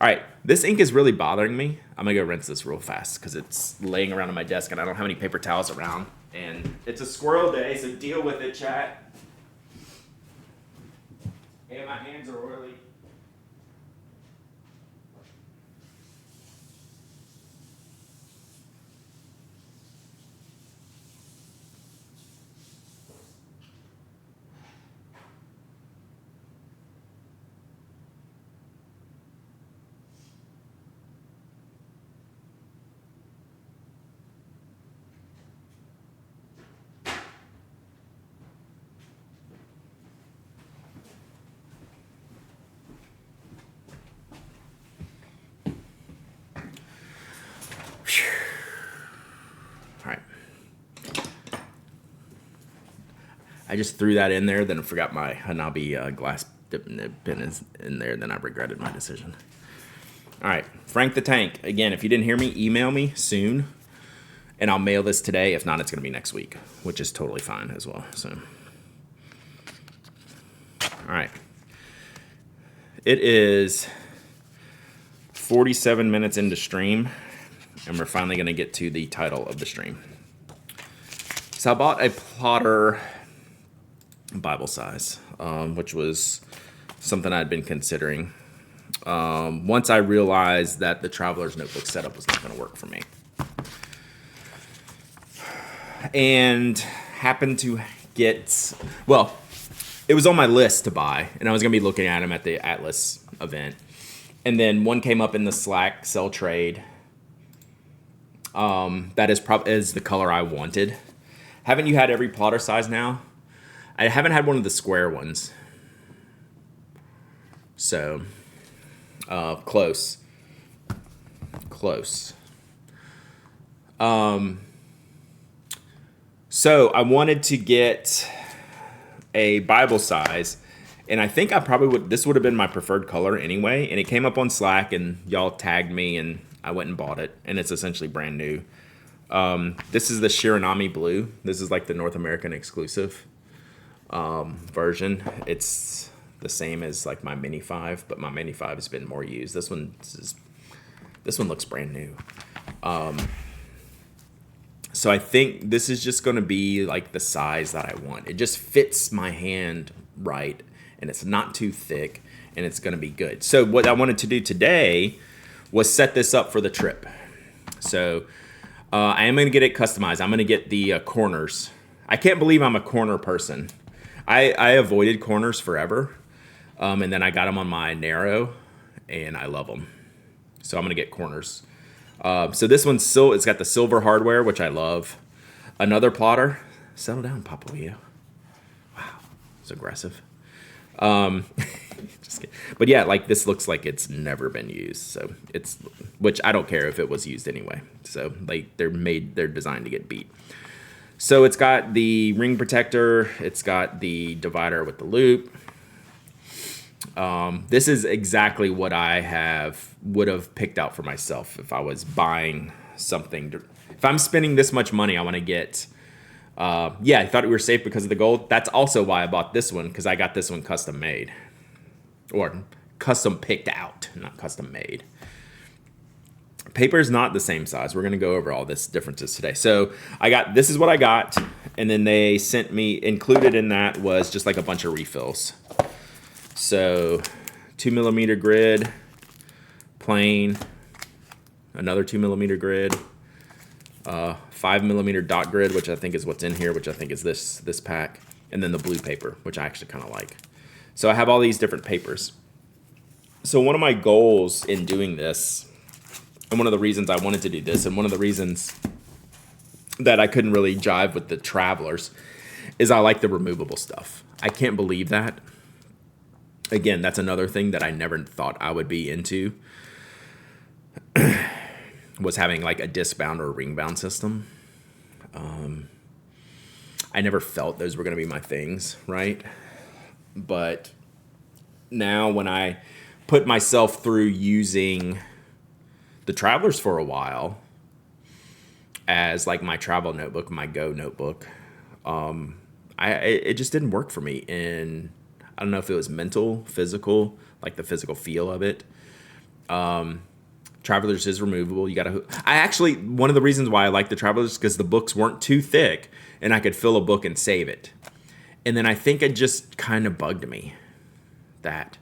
right, this ink is really bothering me. I'm gonna go rinse this real fast because it's laying around on my desk and I don't have any paper towels around. And it's a squirrel day, so deal with it, chat. And my hands are oily. I just threw that in there, then forgot my Hanabi glass pen is in there, then I regretted my decision. All right, Frank the Tank. Again, if you didn't hear me, email me soon, and I'll mail this today. If not, it's going to be next week, which is totally fine as well. So, all right. It is 47 minutes into stream, and we're finally going to get to the title of the stream. So I bought a plotter Bible size, which was something I'd been considering. Once I realized that the Traveler's Notebook setup was not going to work for me. And happened to get, well, it was on my list to buy, and I was going to be looking at them at the Atlas event. And then one came up in the Slack sell trade. That is the color I wanted. Haven't you had every plotter size now? I haven't had one of the square ones. So, close. So I wanted to get a Bible size, and I think I probably would, this would have been my preferred color anyway, and it came up on Slack, and y'all tagged me, and I went and bought it, and it's essentially brand new. This is the Shiranami Blue. This is like the North American exclusive version. It's the same as like my Mini 5, but my Mini 5 has been more used. This one looks brand new. So I think this is just going to be like the size that I want. It just fits my hand right, and it's not too thick, and it's going to be good. So what I wanted to do today was set this up for the trip. So I am going to get it customized. I'm going to get the corners. I can't believe I'm a corner person. I avoided corners forever, and then I got them on my narrow, and I love them. So I'm going to get corners. So this one's it's got the silver hardware, which I love. Another plotter. Settle down, Papaleo. Wow, it's aggressive. Just kidding. But yeah, like this looks like it's never been used. So which I don't care if it was used anyway. So like they're designed to get beat. So it's got the ring protector. It's got the divider with the loop. This is exactly what I would have picked out for myself if I was buying something. If I'm spending this much money, I want to get. I thought we were safe because of the gold. That's also why I bought this one, because I got this one custom made, or custom picked out, not custom made. Paper is not the same size. We're going to go over all this differences today. So this is what I got, and then they sent me, included in that was just like a bunch of refills. So 2mm grid, plain, another 2mm grid, 5mm dot grid, which I think is what's in here, which I think is this pack, and then the blue paper, which I actually kind of like. So I have all these different papers. So one of my goals in doing this And one of the reasons I wanted to do this, and one of the reasons that I couldn't really jive with the Travelers, is I like the removable stuff. I can't believe that. Again, that's another thing that I never thought I would be into, was having like a disc bound or a ring bound system. I never felt those were going to be my things, right? But now when I put myself through using the Travelers for a while as like my travel notebook, my go notebook, it just didn't work for me. And I don't know if it was mental, physical, like the physical feel of it. Travelers is removable. One of the reasons why I like the Travelers is because the books weren't too thick and I could fill a book and save it. And then I think it just kind of bugged me that.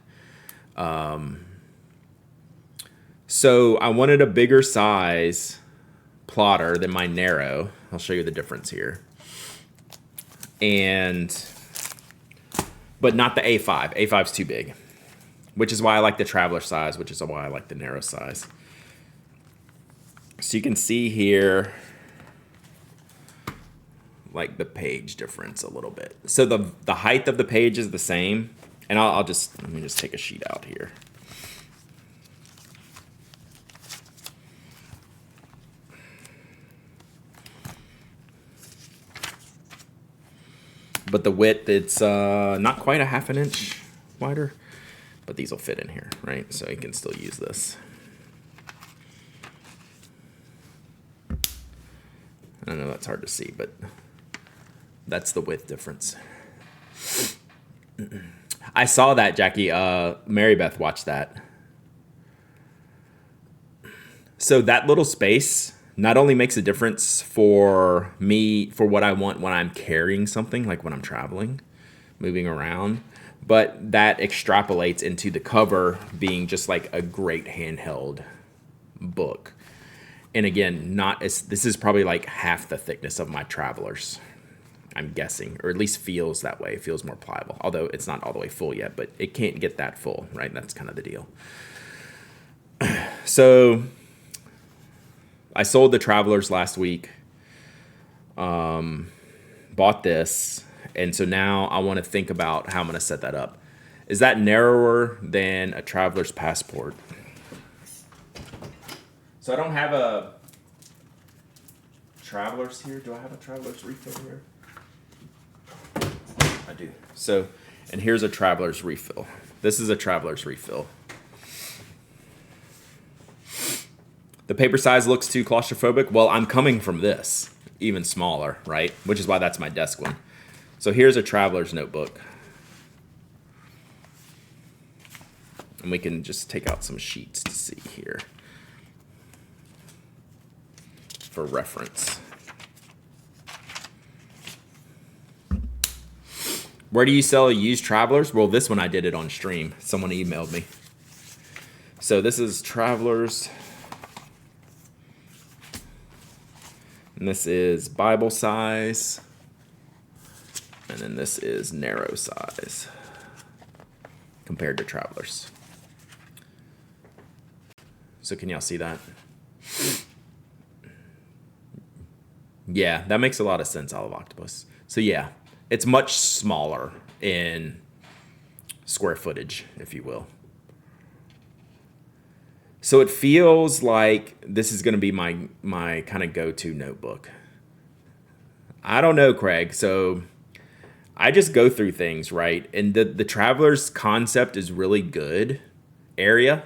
So I wanted a bigger size plotter than my narrow. I'll show you the difference here. But not the A5. A5's too big, which is why I like the Traveler size, which is why I like the narrow size. So you can see here, like the page difference a little bit. So the height of the page is the same, and let me just take a sheet out here. But the width, it's not quite a half an inch wider, but these will fit in here, right? So you can still use this. I know that's hard to see, but that's the width difference. I saw that, Jackie. Mary Beth watched that. So that little space not only makes a difference for me, for what I want when I'm carrying something, like when I'm traveling, moving around, but that extrapolates into the cover being just like a great handheld book. And again, this is probably like half the thickness of my Travelers, I'm guessing, or at least feels that way. It feels more pliable, although it's not all the way full yet, but it can't get that full, right? That's kind of the deal. So I sold the Travelers last week, bought this, and so now I want to think about how I'm going to set that up. Is that narrower than a Traveler's Passport? So I don't have a Travelers here. Do I have a Travelers refill here? I do. So, and here's a Travelers refill. This is a Travelers refill. The paper size looks too claustrophobic. Well, I'm coming from this, even smaller, right? Which is why that's my desk one. So here's a Traveler's notebook. And we can just take out some sheets to see here for reference. Where do you sell used Travelers? Well, this one I did it on stream. Someone emailed me. So this is Travelers. And this is Bible size. And then this is narrow size compared to Travelers. So can y'all see that? Yeah, that makes a lot of sense, Olive Octopus. So yeah, it's much smaller in square footage, if you will. So it feels like this is going to be my kind of go-to notebook. I don't know, Craig. So I just go through things, right? And the Traveler's concept is really good. Area,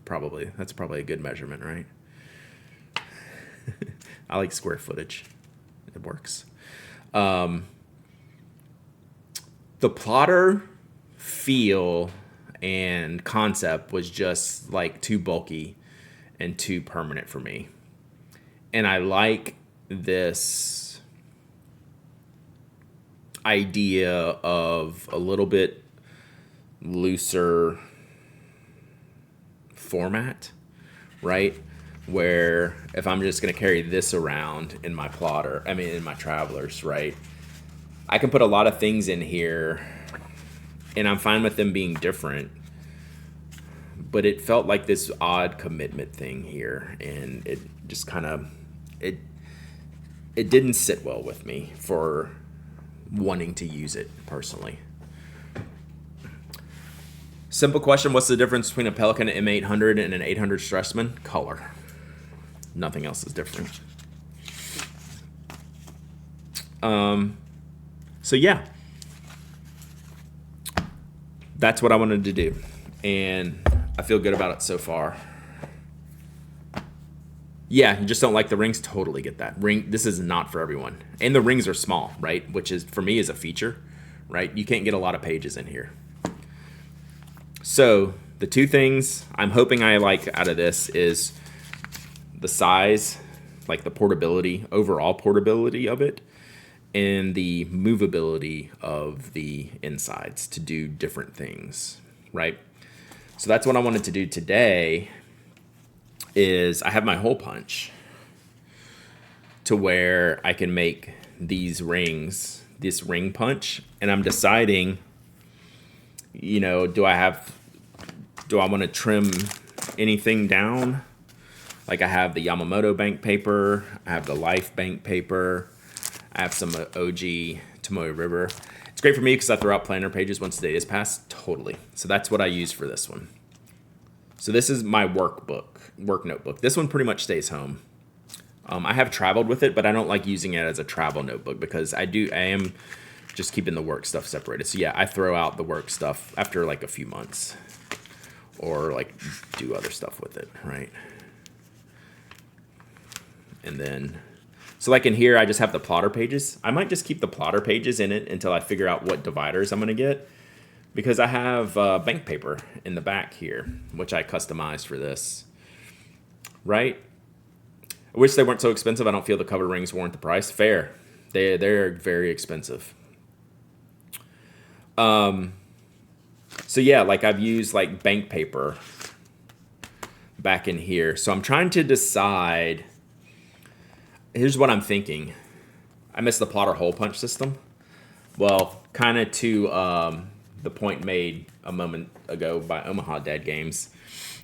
probably. That's probably a good measurement, right? I like square footage. It works. The plotter feel and concept was just like too bulky and too permanent for me. And I like this idea of a little bit looser format, right? Where if I'm just going to carry this around in my plotter, in my Travelers, right? I can put a lot of things in here and I'm fine with them being different, but it felt like this odd commitment thing here, and it just kind of it it didn't sit well with me for wanting to use it personally. Simple question: what's the difference between a Pelican M800 and an 800 Stressman? Color. Nothing else is different. So yeah, that's what I wanted to do, and I feel good about it so far. Yeah, you just don't like the rings. Totally get that. This is not for everyone, and the rings are small, right? Which is for me is a feature, right? You can't get a lot of pages in here. So the two things I'm hoping I like out of this is the size, like the portability, overall portability of it, and the movability of the insides to do different things, right? So that's what I wanted to do today. Is I have my hole punch to where I can make these rings, this ring punch, and I'm deciding, you know, do I want to trim anything down? Like I have the Yamamoto bank paper, I have the Life bank paper, I have some OG Tomoe River. It's great for me because I throw out planner pages once the day is passed. Totally. So that's what I use for this one. So this is my work notebook. This one pretty much stays home. I have traveled with it, but I don't like using it as a travel notebook because I am just keeping the work stuff separated. So yeah, I throw out the work stuff after like a few months or like do other stuff with it, right? And then, so like in here, I just have the plotter pages. I might just keep the plotter pages in it until I figure out what dividers I'm going to get. Because I have bank paper in the back here, which I customized for this, right? I wish they weren't so expensive. I don't feel the cover rings warrant the price. Fair. They're very expensive. So yeah, like I've used like bank paper back in here. So I'm trying to decide. Here's what I'm thinking. I missed the plotter hole punch system. Well, kind of to the point made a moment ago by Omaha Dead Games.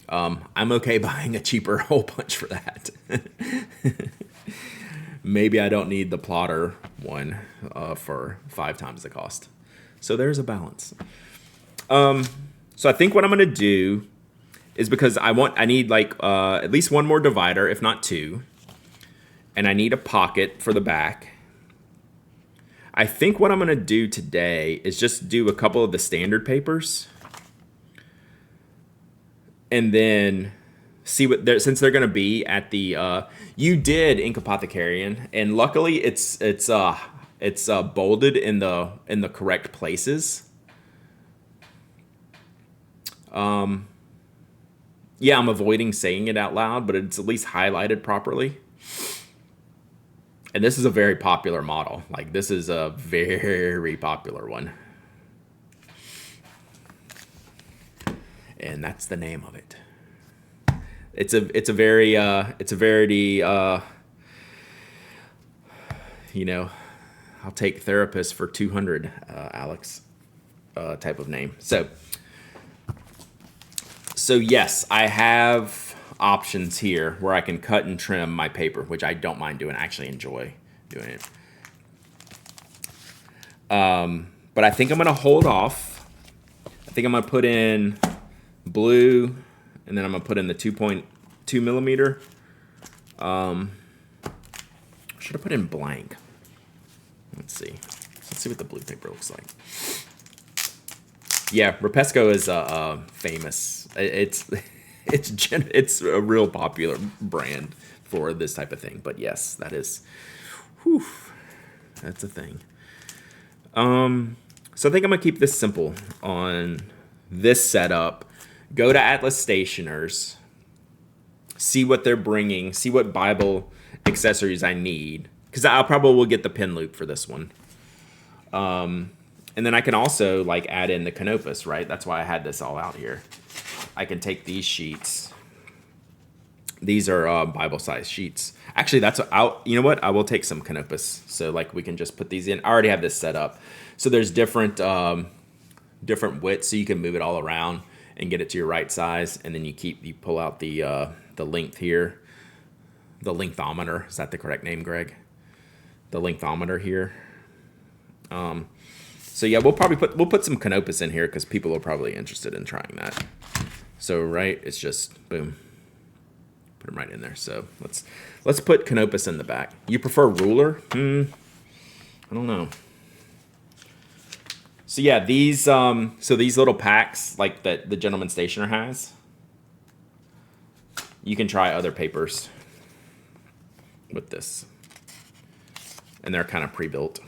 I'm okay buying a cheaper hole punch for that. Maybe I don't need the plotter one for 5 times the cost. So there's a balance. So I think what I'm going to do is because I need like at least one more divider, if not 2. And I need a pocket for the back. I think what I'm going to do today is just do a couple of the standard papers. And then see what since they're going to be at the you did Ink Apothecarian, and luckily it's bolded in the correct places. Yeah, I'm avoiding saying it out loud, but it's at least highlighted properly. And this is a very popular model. Like this is a very popular one. And that's the name of it. It's a very you know, I'll take therapist for 200, Alex, type of name. So yes, I have options here where I can cut and trim my paper, which I don't mind doing. I actually enjoy doing it. But I think I'm going to hold off. I think I'm going to put in blue, and then I'm going to put in the 2.2 millimeter. Should have put in blank. Let's see. Let's see what the blue paper looks like. Yeah, Repesco is famous. It's a real popular brand for this type of thing. But yes, that is, that's a thing. So I think I'm gonna keep this simple on this setup. Go to Atlas Stationers, see what they're bringing, see what Bible accessories I need, because I'll probably will get the pin loop for this one. And then I can also like add in the Canopus, right? That's why I had this all out here. I can take these sheets. These are Bible-sized sheets. Actually, that's out. You know what? I will take some Canopus. So like we can just put these in. I already have this set up. So there's different widths, so you can move it all around. and get it to your right size, and then you pull out the length here, the lengthometer. Is that the correct name, Greg? The lengthometer here. So yeah, we'll put some Canopus in here because people are probably interested in trying that. So right, it's just boom, put them right in there. So let's put Canopus in the back. You prefer ruler? I don't know. So yeah, these little packs like that the Gentleman Stationer has. You can try other papers with this, and they're kind of pre-built.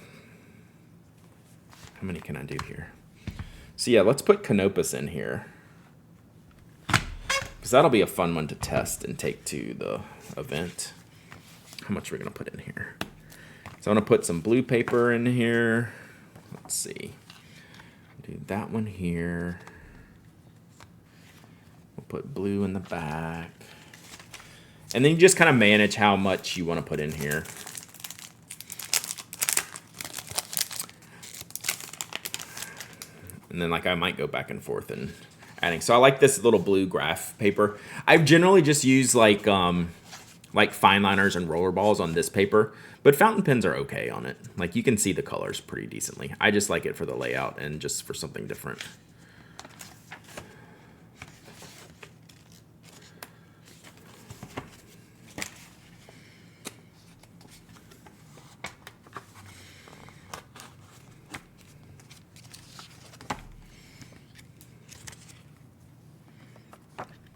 How many can I do here? So yeah, let's put Canopus in here, because that'll be a fun one to test and take to the event. How much are we gonna put in here? So I'm gonna put some blue paper in here. Let's see. Do that one here. We'll put blue in the back. And then you just kind of manage how much you want to put in here. And then like I might go back and forth and adding. So I like this little blue graph paper. I generally just use like fine liners and roller balls on this paper, but fountain pens are okay on it. Like you can see the colors pretty decently. I just like it for the layout and just for something different.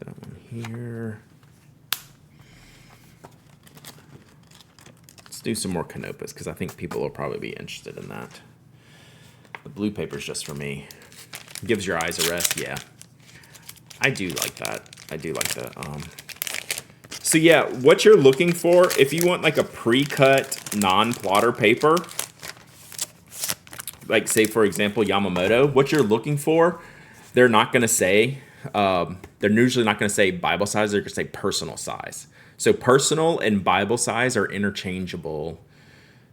That one here. Let's do some more Canopus because I think people will probably be interested in that. The blue paper is just for me. Gives your eyes a rest. Yeah, I do like that. I do like that. So yeah, what you're looking for, if you want like a pre-cut non-plotter paper, like say for example Yamamoto, what you're looking for, they're not going to say, they're usually not going to say Bible size, they're going to say personal size. So personal and Bible size are interchangeable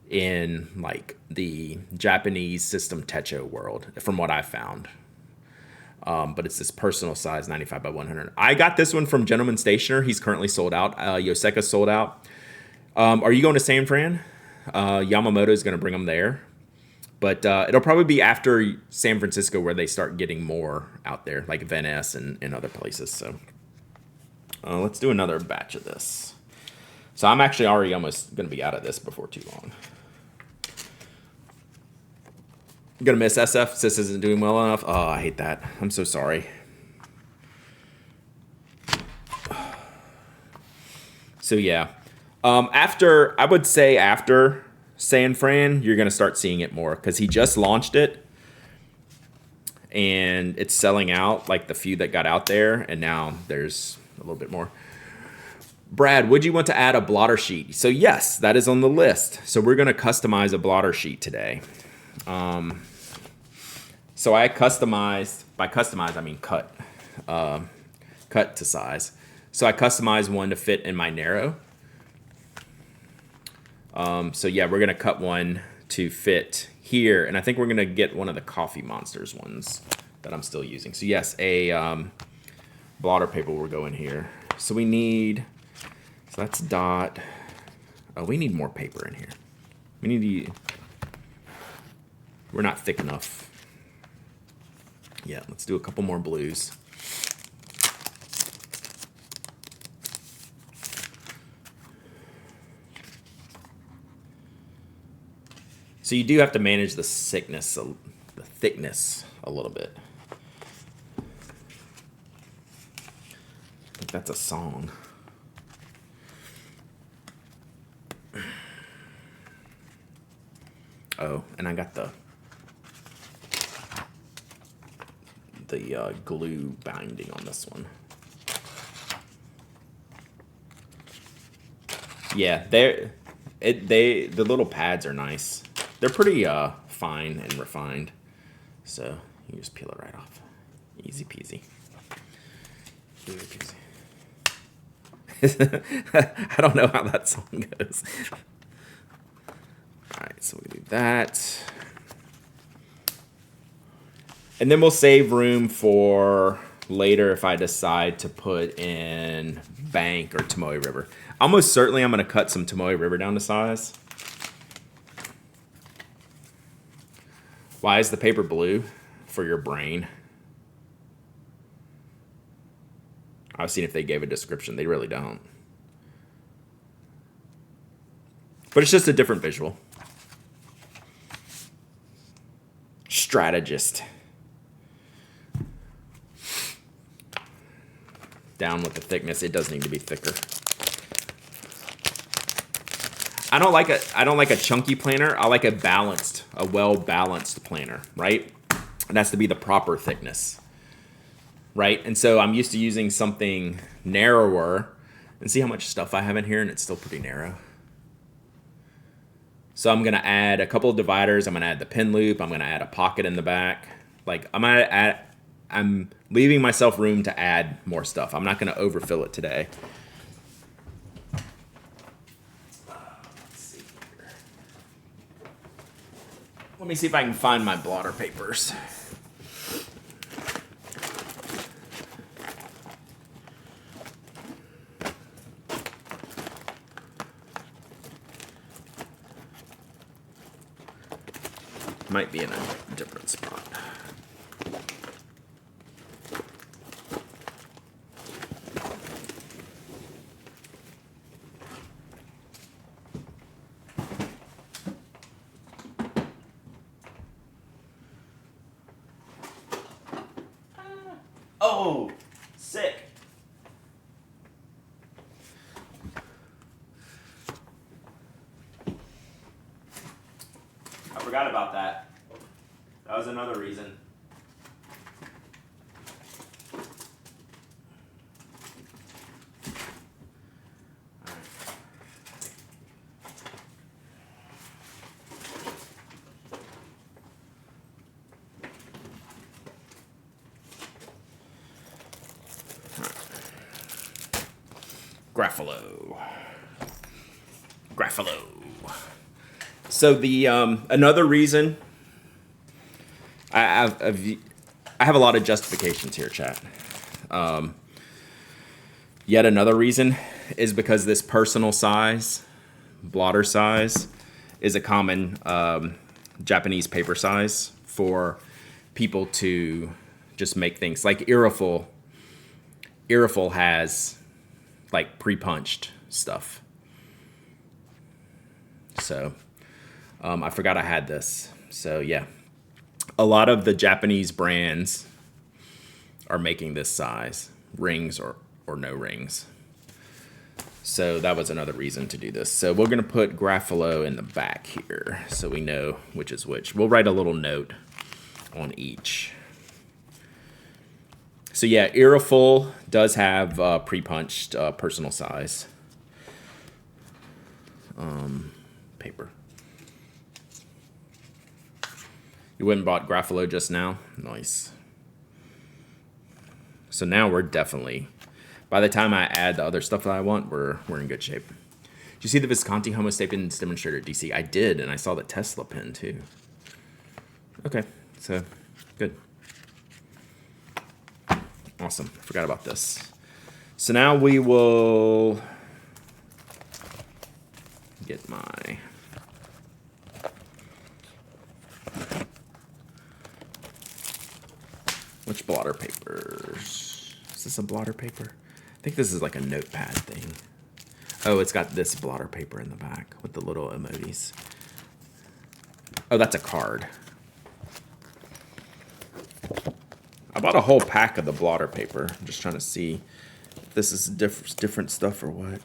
in like the Japanese system techo world, from what I found. But it's this personal size 95 by 100. I got this one from Gentleman Stationer. He's currently sold out. Yoseka's sold out. Are you going to San Fran? Yamamoto is going to bring them there. But it'll probably be after San Francisco where they start getting more out there, like Venice and other places. So let's do another batch of this. So I'm actually already almost going to be out of this before too long. I'm going to miss SF. Sis isn't doing well enough. Oh, I hate that. I'm so sorry. So yeah. I would say after San Fran, you're going to start seeing it more because he just launched it and it's selling out like the few that got out there. And now there's a little bit more. Brad, would you want to add a blotter sheet? So yes, that is on the list. So we're going to customize a blotter sheet today. So I customized, by customize, I mean cut to size. So I customized one to fit in my narrow. So yeah, we're going to cut one to fit here. And I think we're going to get one of the Coffee Monsters ones that I'm still using. So yes, a blotter paper will go in here. So we need, so that's dot. Oh, we need more paper in here. We need to, we're not thick enough. Yeah, let's do a couple more blues. So you do have to manage the thickness a little bit. I think that's a song. Oh, and I got the glue binding on this one. Yeah, the little pads are nice. They're pretty fine and refined, so you just peel it right off. Easy peasy. Easy peasy. I don't know how that song goes. All right, so we do that. And then we'll save room for later if I decide to put in Bank or Tomoe River. Almost certainly I'm going to cut some Tomoe River down to size. Why is the paper blue? For your brain. I've seen if they gave a description. They really don't. But it's just a different visual. Strategist. Down with the thickness. It does need to be thicker. I don't like a chunky planner. I like a balanced, a well-balanced planner, right? It has to be the proper thickness, right? And so I'm used to using something narrower. And see how much stuff I have in here, and it's still pretty narrow. So I'm gonna add a couple of dividers. I'm gonna add the pin loop. I'm gonna add a pocket in the back. Like I'm leaving myself room to add more stuff. I'm not gonna overfill it today. Let me see if I can find my blotter papers. Might be in a different spot. Oh, sick. I forgot about that. That was another reason. Graffalo. So the another reason I have a lot of justifications here, chat. Yet another reason is because this personal size, blotter size, is a common Japanese paper size for people to just make things like Irrifle. Irrifle has like pre-punched stuff. So I forgot I had this. So yeah, a lot of the Japanese brands are making this size, rings or no rings. So that was another reason to do this. So we're gonna put Graffalo in the back here so we know which is which. We'll write a little note on each. So yeah, Irrifle does have pre-punched personal size paper. You went and bought Graffalo just now? Nice. So now we're definitely, by the time I add the other stuff that I want, we're in good shape. Did you see the Visconti homostapins demonstrator at DC? I did, and I saw the Tesla pen too. Okay, so good. Awesome. Forgot about this. So now we will get my which blotter papers? Is this a blotter paper? I think this is like a notepad thing. Oh, it's got this blotter paper in the back with the little emojis. Oh, that's a card. I bought a whole pack of the blotter paper. I'm just trying to see if this is different stuff or what.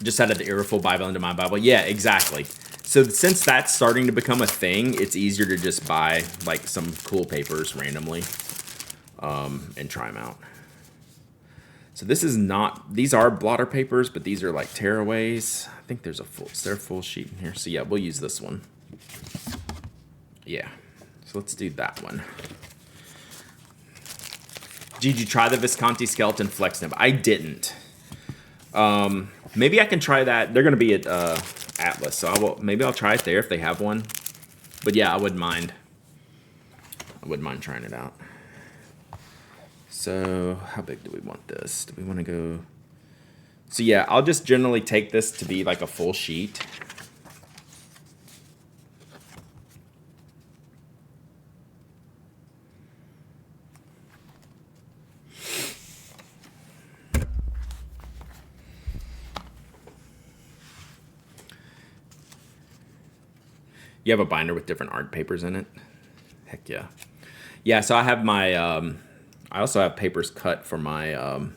Just added the Irrifle Bible into my Bible. Yeah, exactly. So since that's starting to become a thing, it's easier to just buy like some cool papers randomly and try them out. So this is not, these are blotter papers, but these are like tearaways. I think there's is there a full sheet in here? So yeah, we'll use this one. Yeah, so let's do that one. Did you try the Visconti Skeleton Flex Nib? I didn't. Maybe I can try that. They're going to be at Atlas, so maybe I'll try it there if they have one. But yeah, I wouldn't mind. I wouldn't mind trying it out. So how big do we want this? Do we want to go? So yeah, I'll just generally take this to be like a full sheet. You have a binder with different art papers in it? Heck yeah. Yeah, so I have my, I also have papers cut for my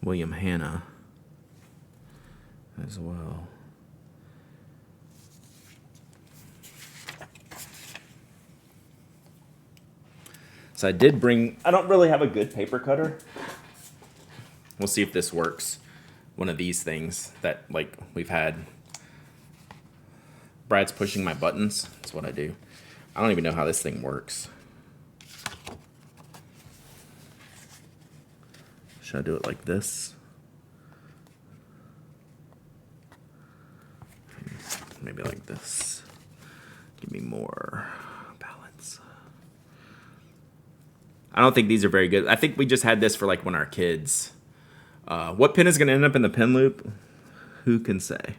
William Hanna as well. So I did bring, I don't really have a good paper cutter. We'll see if this works. One of these things that like we've had. Brad's pushing my buttons. That's what I do. I don't even know how this thing works. Should I do it like this? Maybe like this. Give me more balance. I don't think these are very good. I think we just had this for like when our kids. What pin is going to end up in the pin loop? Who can say?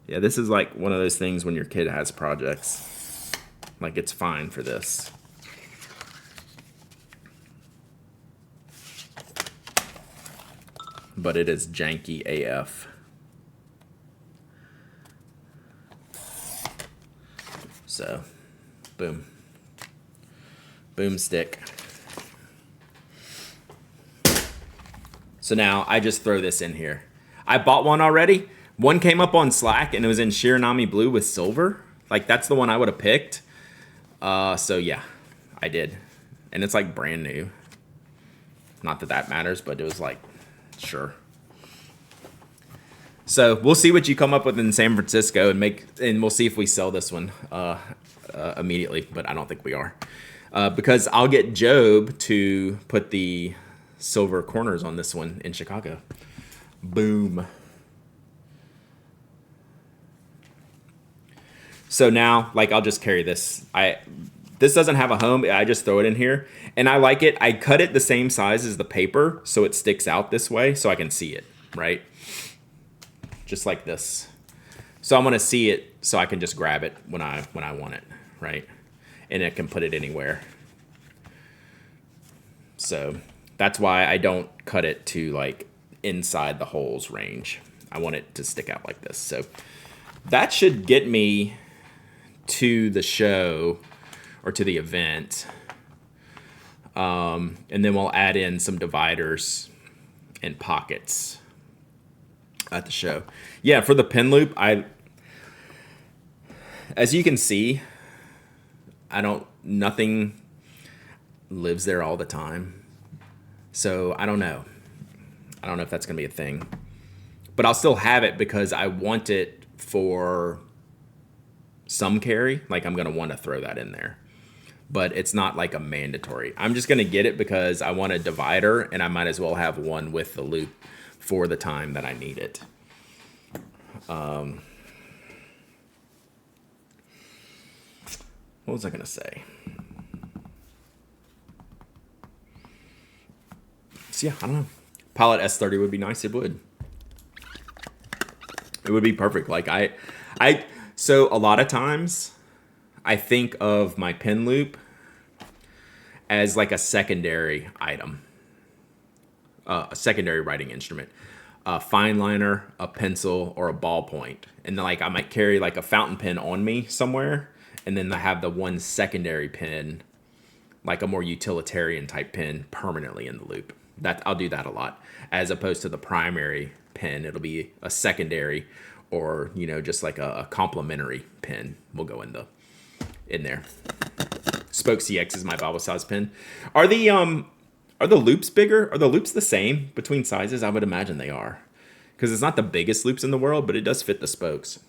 Yeah, this is like one of those things when your kid has projects. Like, it's fine for this. But it is janky AF. So, boom. Boomstick. So now I just throw this in here. I bought one already. One came up on Slack and it was in Shiranami blue with silver. Like, that's the one I would have picked. So yeah, I did. And it's like brand new. Not that that matters, but it was like, sure. So we'll see what you come up with in San Francisco and we'll see if we sell this one immediately, but I don't think we are. Because I'll get Job to put the silver corners on this one in Chicago. Boom. So now, like, I'll just carry this. This doesn't have a home. I just throw it in here. And I like it. I cut it the same size as the paper so it sticks out this way so I can see it, right? Just like this. So I'm going to see it so I can just grab it when I want it, right? And I can put it anywhere. So that's why I don't cut it to, like, inside the holes range. I want it to stick out like this. So that should get me to the show or to the event. And then we'll add in some dividers and pockets at the show. Yeah, for the pin loop, as you can see, nothing lives there all the time. So I don't know. I don't know if that's going to be a thing. But I'll still have it because I want it for some carry. Like, I'm going to want to throw that in there. But it's not like a mandatory. I'm just going to get it because I want a divider and I might as well have one with the loop for the time that I need it. What was I going to say? So yeah, I don't know. Pilot S30 would be nice. It would. It would be perfect. Like so a lot of times I think of my pen loop as like a secondary item, a secondary writing instrument, a fine liner, a pencil, or a ballpoint. And then, like, I might carry like a fountain pen on me somewhere, and then I have the one secondary pen, like a more utilitarian type pen, permanently in the loop. I'll do that a lot, as opposed to the primary pen. It'll be a secondary, or just like a complementary pen will go in there. Spoke CX is my Bible size pen. Are the loops bigger? Are the loops the same between sizes? I would imagine they are, because it's not the biggest loops in the world, but it does fit the spokes.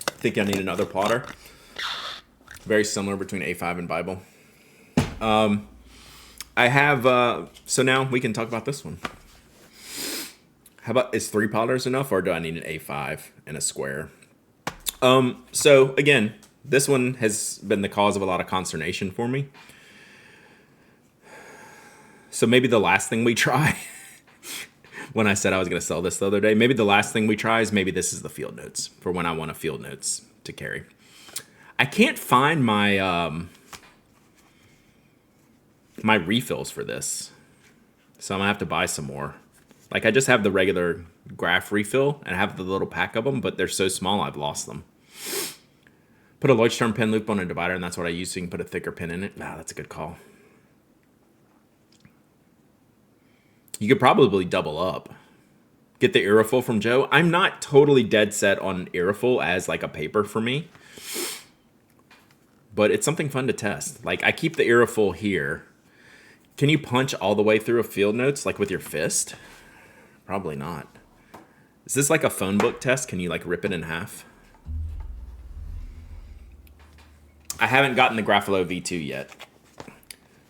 I think I need another plotter. Very similar between A5 and Bible. I have, so now we can talk about this one. How about, is 3 potters enough, or do I need an A5 and a square? So again, this one has been the cause of a lot of consternation for me. So maybe the last thing we try, when I said I was going to sell this the other day, maybe the last thing we try is maybe this is the field notes for when I want a field notes to carry. I can't find my my refills for this, so I'm gonna have to buy some more. Like, I just have the regular graph refill and I have the little pack of them, but they're so small I've lost them. Put a Leuchtturm pin loop on a divider, and that's what I use, so you can put a thicker pin in it. Nah, that's a good call. You could probably double up. Get the Irriful from Joe. I'm not totally dead set on Irriful as like a paper for me, but it's something fun to test. Like, I keep the Irriful here. Can you punch all the way through a field notes like with your fist? Probably not. Is this like a phone book test? Can you like rip it in half? I haven't gotten the Grapholo V2 yet.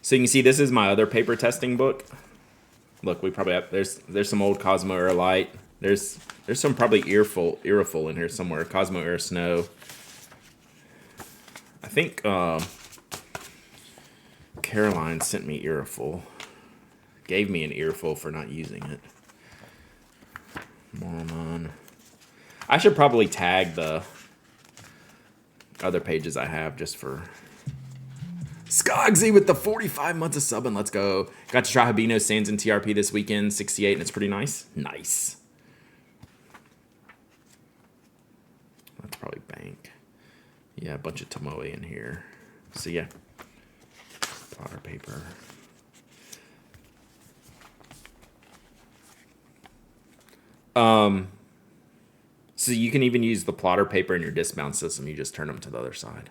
So you can see this is my other paper testing book. Look, we probably have, there's some old Cosmo Air Light. There's some probably Irriful in here somewhere. Cosmo Air Snow. I think Caroline sent me Irriful. Gave me an Irriful for not using it. Mormon. I should probably tag the other pages I have just for... Skogsy with the 45 months of subbing. Let's go. Got to try Habino Sands in TRP this weekend. 68, and it's pretty nice. Nice. That's probably bank. Yeah, a bunch of Tomoe in here. So yeah. Plotter paper. So you can even use the plotter paper in your dismount system. You just turn them to the other side.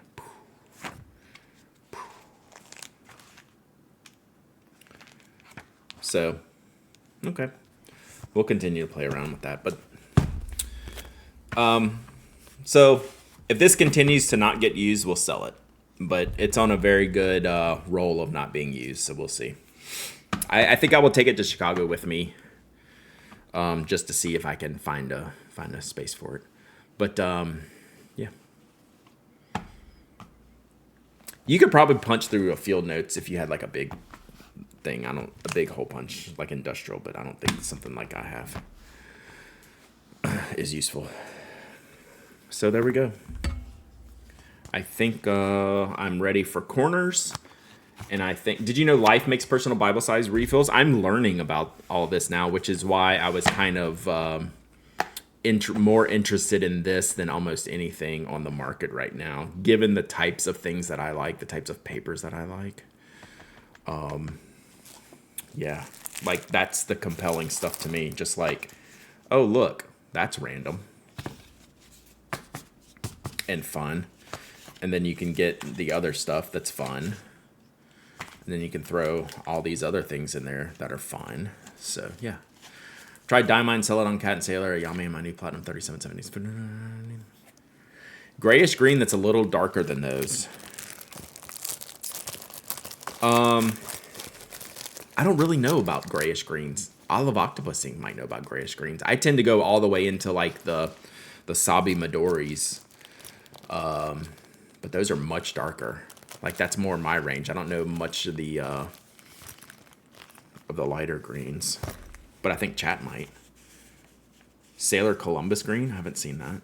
So, okay. We'll continue to play around with that. But, so if this continues to not get used, we'll sell it. But it's on a very good roll of not being used, so we'll see. I think I will take it to Chicago with me, just to see if I can find a space for it. But yeah, you could probably punch through a field notes if you had like a big thing. A big hole punch like industrial, but I don't think something like I have is useful. So there we go. I think I'm ready for corners. And I think, did you know Life makes personal Bible size refills? I'm learning about all this now, which is why I was kind of more interested in this than almost anything on the market right now, given the types of things that I like, the types of papers that I like. Yeah, like that's the compelling stuff to me. Just like, oh, look, that's random and fun. And then you can get the other stuff that's fun. And then you can throw all these other things in there that are fun. So, yeah. Tried Diamine, sell it on Cat and Sailor. Yami and my new Platinum 3770s. Grayish green that's a little darker than those. I don't really know about grayish greens. Olive Octopusing might know about grayish greens. I tend to go all the way into like the Sabi Midoris. But those are much darker. Like that's more in my range. I don't know much of the lighter greens, but I think chat might. Sailor Columbus green. I haven't seen that.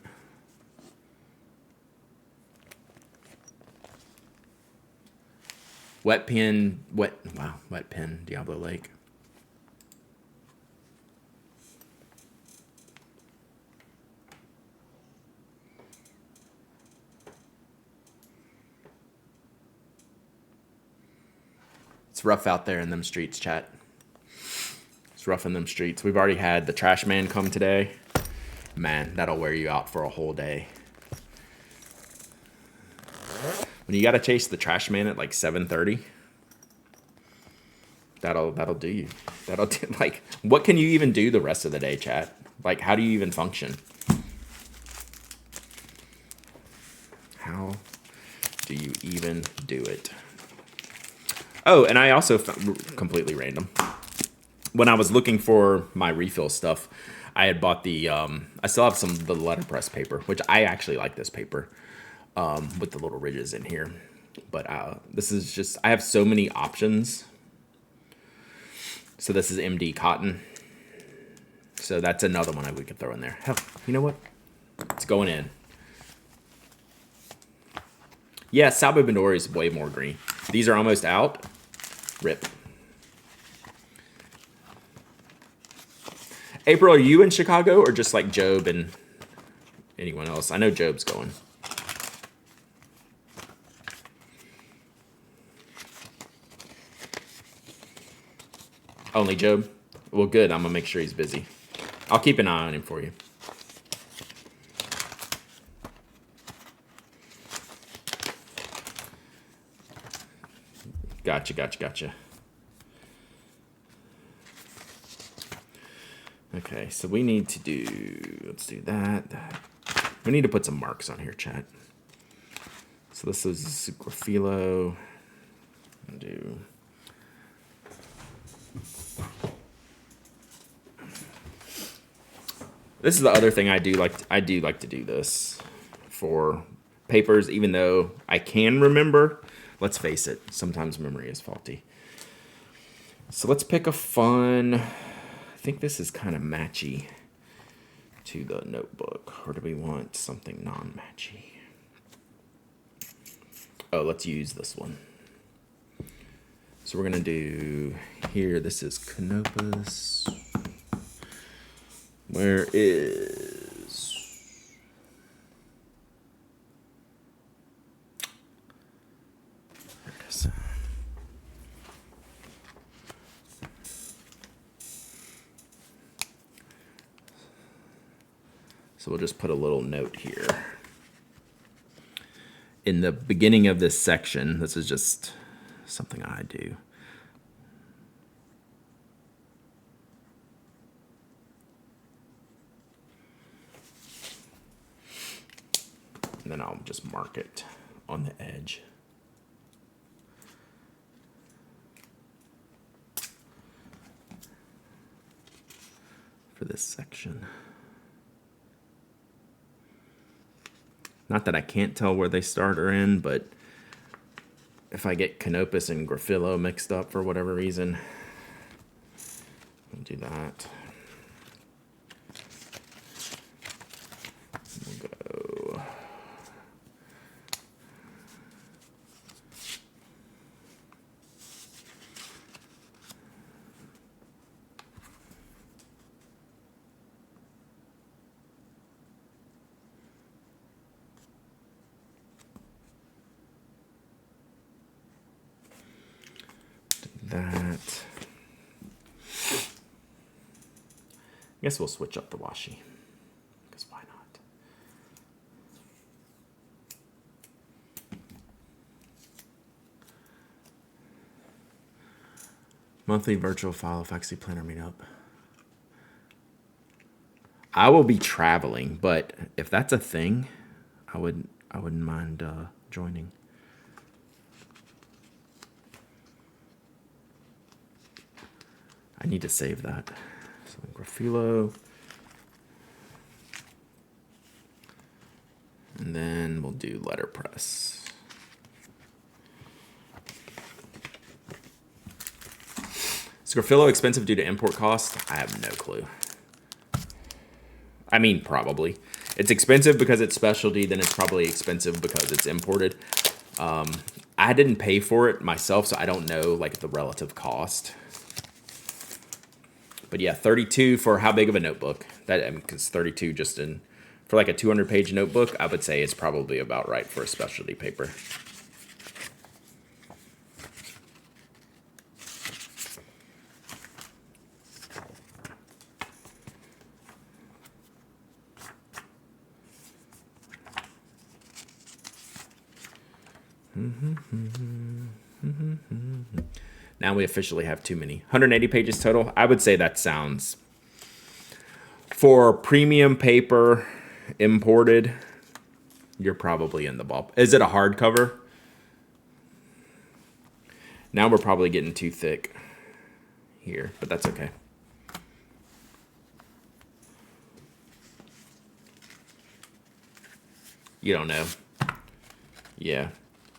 Wet pen Diablo Lake. It's rough out there in them streets, chat. It's rough in them streets. We've already had the trash man come today. Man, that'll wear you out for a whole day. When you gotta chase the trash man at like 7:30, that'll do you. That'll do, like, what can you even do the rest of the day, chat? Like, how do you even function? How do you even do it? Oh, and I also found, completely random. When I was looking for my refill stuff, I had bought the. I still have some of the letterpress paper, which I actually like this paper with the little ridges in here. But this is just, I have so many options. So this is MD cotton. So that's another one we could throw in there. Hell, you know what? It's going in. Yeah, Salvo Bendori is way more green. These are almost out. Rip. April, are you in Chicago or just like Job and anyone else? I know Job's going. Only Job? Well, good. I'm going to make sure he's busy. I'll keep an eye on him for you. Gotcha. Okay, so we need to do, let's do that. We need to put some marks on here, chat. So this is Graphilo. Do. This is the other thing I do like to do this for papers, even though I can remember. Let's face it, sometimes memory is faulty. So let's pick a fun, I think this is kind of matchy to the notebook. Or do we want something non-matchy? Oh, let's use this one. So we're going to do here, this is Canopus. Where is... There it is. So we'll just put a little note here. In the beginning of this section, this is just something I do. And then I'll just mark it on the edge. For this section. Not that I can't tell where they start or end, but if I get Canopus and Graphilo mixed up for whatever reason, I'll do that. We'll go. That. I guess we'll switch up the washi, because why not? Monthly virtual file faxi planner meetup. I will be traveling, but if that's a thing, I wouldn't mind joining. I need to save that. So Graphilo. And then we'll do letterpress. Is Graphilo expensive due to import cost? I have no clue. I mean, probably. It's expensive because it's specialty, then it's probably expensive because it's imported. I didn't pay for it myself, so I don't know like the relative cost. But yeah, 32 for how big of a notebook? That because 32 just in for like a 200-page notebook, I would say it's probably about right for a specialty paper. Now we officially have too many. 180 pages total. I would say that sounds, for premium paper imported, you're probably in the ball. Is it a hardcover? Now we're probably getting too thick here, but that's okay. You don't know. Yeah.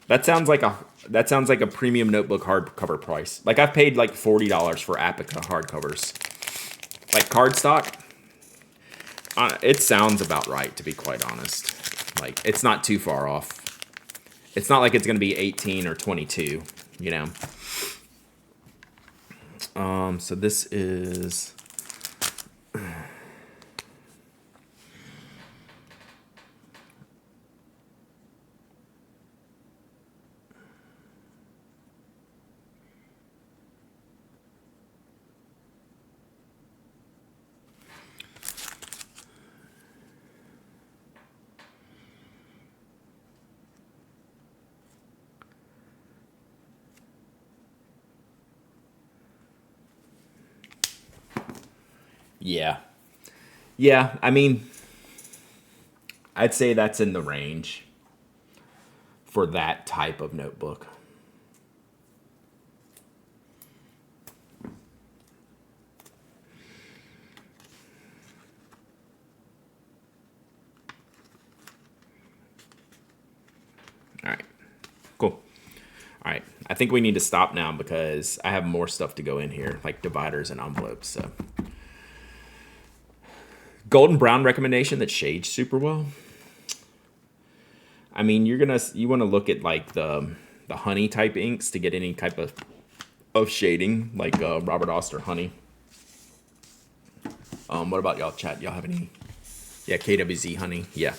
That sounds like a premium notebook hardcover price. Like I've paid like $40 for Apica hardcovers. Like cardstock, it sounds about right, to be quite honest. Like it's not too far off. It's not like it's going to be 18 or 22, you know. So this is yeah. Yeah, I mean, I'd say that's in the range for that type of notebook. All right, cool. All right, I think we need to stop now because I have more stuff to go in here, like dividers and envelopes. So, golden brown recommendation that shades super well. I mean, you want to look at like the honey type inks to get any type of shading, like Robert Oster honey. What about y'all, chat? Y'all have any? Yeah, KWZ honey. Yeah,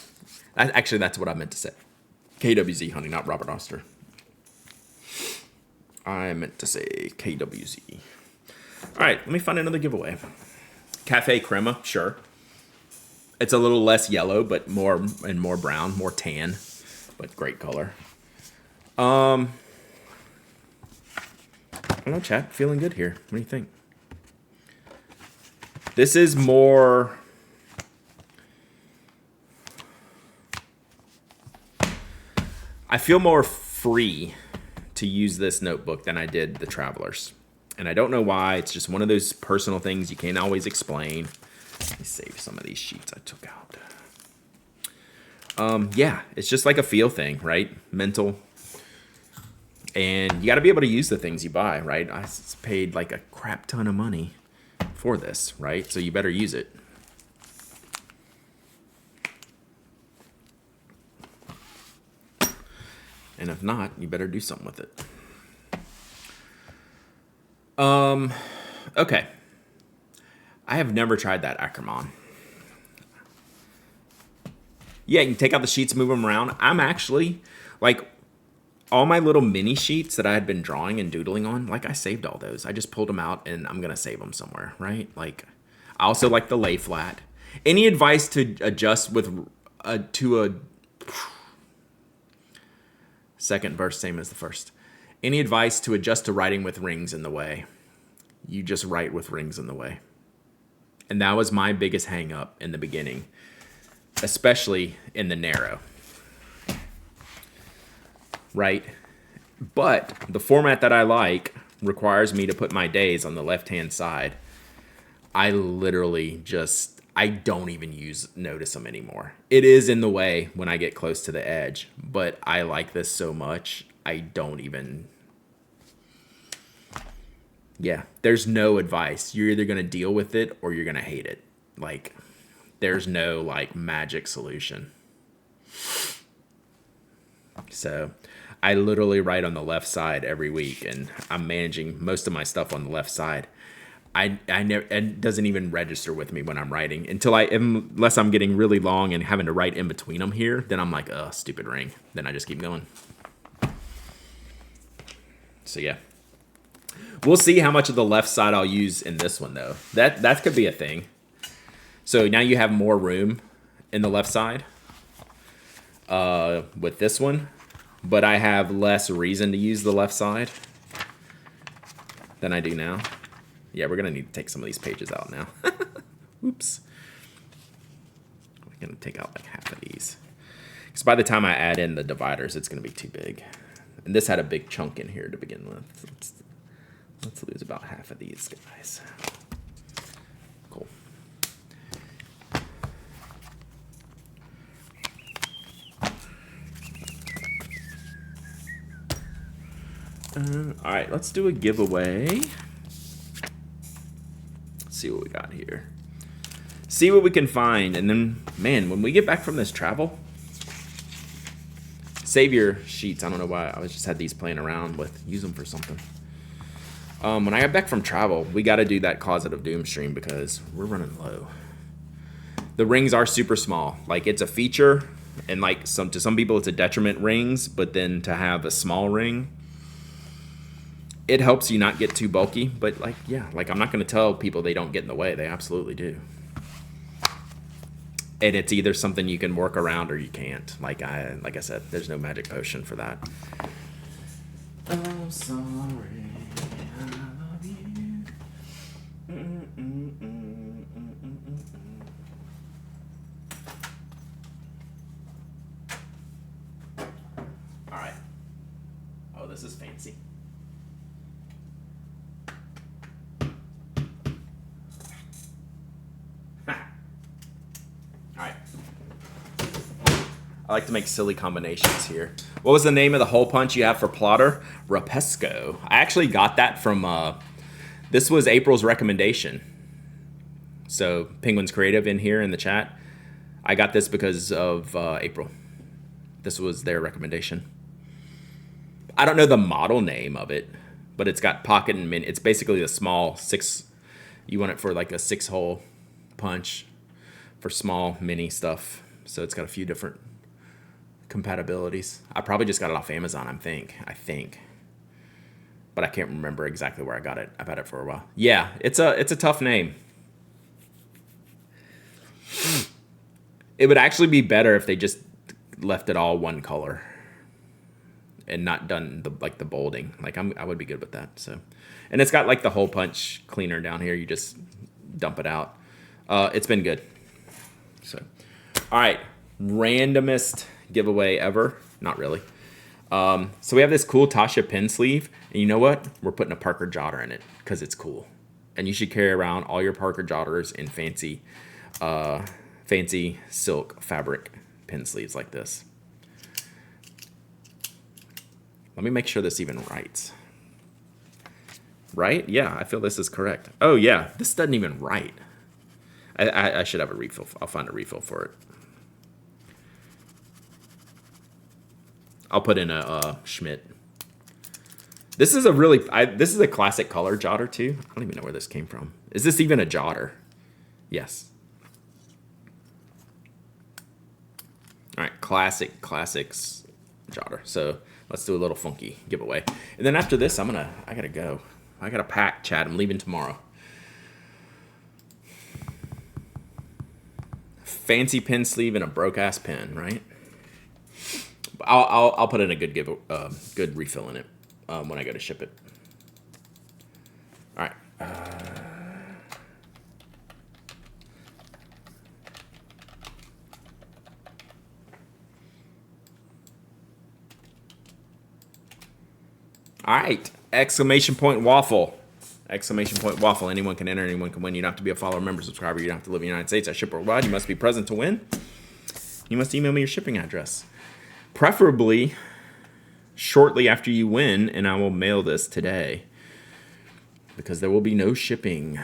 actually, that's what I meant to say. KWZ honey, not Robert Oster. I meant to say KWZ. All right, let me find another giveaway. Cafe Crema, sure. It's a little less yellow, but more brown, more tan, but great color. I don't know, chat. Feeling good here. What do you think? This is more. I feel more free to use this notebook than I did the Travelers. And I don't know why. It's just one of those personal things you can't always explain. Let me save some of these sheets I took out. Yeah, it's just like a feel thing, right? Mental. And you got to be able to use the things you buy, right? I paid like a crap ton of money for this, right? So you better use it. And if not, you better do something with it. Okay. I have never tried that Ackerman. Yeah, you can take out the sheets, move them around. I'm actually, like, all my little mini sheets that I had been drawing and doodling on, like, I saved all those. I just pulled them out, and I'm going to save them somewhere, right? Like, I also like the lay flat. Any advice to adjust with to a second verse, same as the first. Any advice to adjust to writing with rings in the way? You just write with rings in the way. And that was my biggest hang up in the beginning, especially in the narrow. Right? But the format that I like requires me to put my days on the left-hand side. I literally just, I don't even notice them anymore. It is in the way when I get close to the edge, but I like this so much, I don't even. Yeah, there's no advice. You're either going to deal with it or you're going to hate it. Like, there's no, like, magic solution. So, I literally write on the left side every week, and I'm managing most of my stuff on the left side. I never, it doesn't even register with me when I'm writing unless I'm getting really long and having to write in between them here. Then I'm like, oh, stupid ring. Then I just keep going. So, yeah. We'll see how much of the left side I'll use in this one, though. That could be a thing. So now you have more room in the left side with this one. But I have less reason to use the left side than I do now. Yeah, we're going to need to take some of these pages out now. Oops. We're going to take out like half of these. Because by the time I add in the dividers, it's going to be too big. And this had a big chunk in here to begin with. Let's lose about half of these guys. Cool. All right, let's do a giveaway. Let's see what we got here. See what we can find, and then, man, when we get back from this travel, save your sheets. I don't know why. I just had these playing around with. Use them for something. When I got back from travel, we got to do that Closet of Doom stream because we're running low. The rings are super small. Like, it's a feature, and like to some people it's a detriment rings, but then to have a small ring, it helps you not get too bulky. But like, yeah, like I'm not going to tell people they don't get in the way. They absolutely do. And it's either something you can work around or you can't. Like I said, there's no magic potion for that. I'm sorry, I love you. All right. Oh, this is fancy. I like to make silly combinations here. What was the name of the hole punch you have for plotter? Rapesco. I actually got that from, this was April's recommendation. So Penguin's Creative in here in the chat. I got this because of April. This was their recommendation. I don't know the model name of it, but it's got pocket and mini. It's basically a small 6, you want it for like a 6-hole punch for small mini stuff. So it's got a few different compatibilities. I probably just got it off Amazon, I think. But I can't remember exactly where I got it. I've had it for a while. Yeah, it's a tough name. It would actually be better if they just left it all one color and not done the bolding. Like I would be good with that. So, and it's got like the hole punch cleaner down here. You just dump it out. It's been good. So, all right, randomest giveaway ever. Not really. So we have this cool Tasha pen sleeve, and you know what? We're putting a Parker Jotter in it because it's cool. And you should carry around all your Parker Jotters in fancy silk fabric pen sleeves like this. Let me make sure this even writes. Right? Yeah, I feel this is correct. Oh yeah, this doesn't even write. I should have a refill. I'll find a refill for it. I'll put in a Schmidt. This is this is a classic color jotter too. I don't even know where this came from. Is this even a jotter? Yes. All right, classics jotter. So let's do a little funky giveaway. And then after this, I gotta go. I gotta pack, Chad. I'm leaving tomorrow. Fancy pen sleeve and a broke ass pen, right? I'll put in a good refill in it when I go to ship it. All right. All right. Exclamation point waffle. Exclamation point waffle. Anyone can enter. Anyone can win. You don't have to be a follower, member, subscriber. You don't have to live in the United States. I ship worldwide. You must be present to win. You must email me your shipping address. Preferably shortly after you win, and I will mail this today because there will be no shipping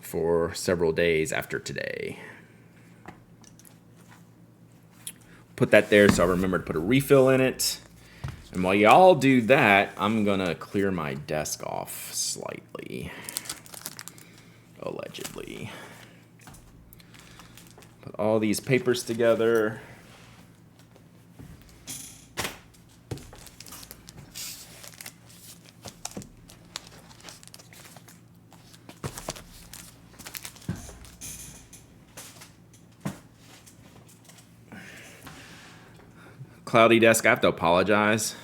for several days after today. Put that there so I remember to put a refill in it. And while y'all do that, I'm gonna clear my desk off slightly. Allegedly. Put all these papers together. Cloudy desk, I have to apologize.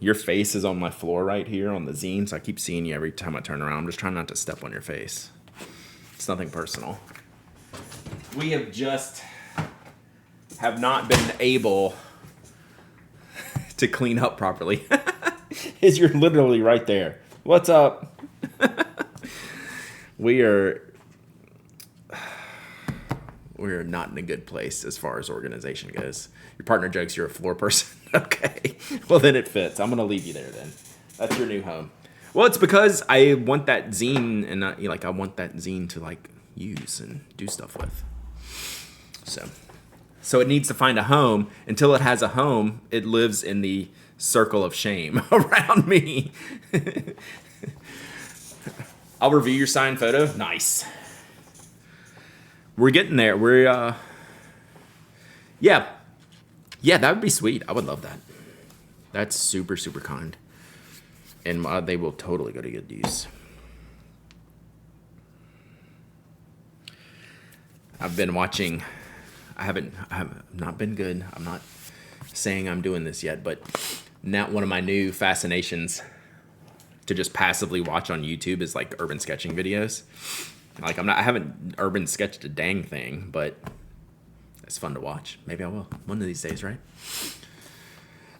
Your face is on my floor right here on the zine, so I keep seeing you every time I turn around. I'm just trying not to step on your face. It's nothing personal. We have just have not been able to clean up properly. You're literally right there. What's up? We're not in a good place as far as organization goes. Your partner jokes you're a floor person. Okay. Well, then it fits. I'm going to leave you there then. That's your new home. Well, it's because I want that zine and I want that zine to like use and do stuff with. So it needs to find a home. Until it has a home, it lives in the circle of shame around me. I'll review your signed photo. Nice. We're getting there. Yeah, that would be sweet. I would love that. That's super, super kind. And they will totally go to good use. I've been watching. I have not been good. I'm not saying I'm doing this yet, but now one of my new fascinations to just passively watch on YouTube is like urban sketching videos. Like I haven't urban sketched a dang thing, but it's fun to watch. Maybe I will one of these days, right?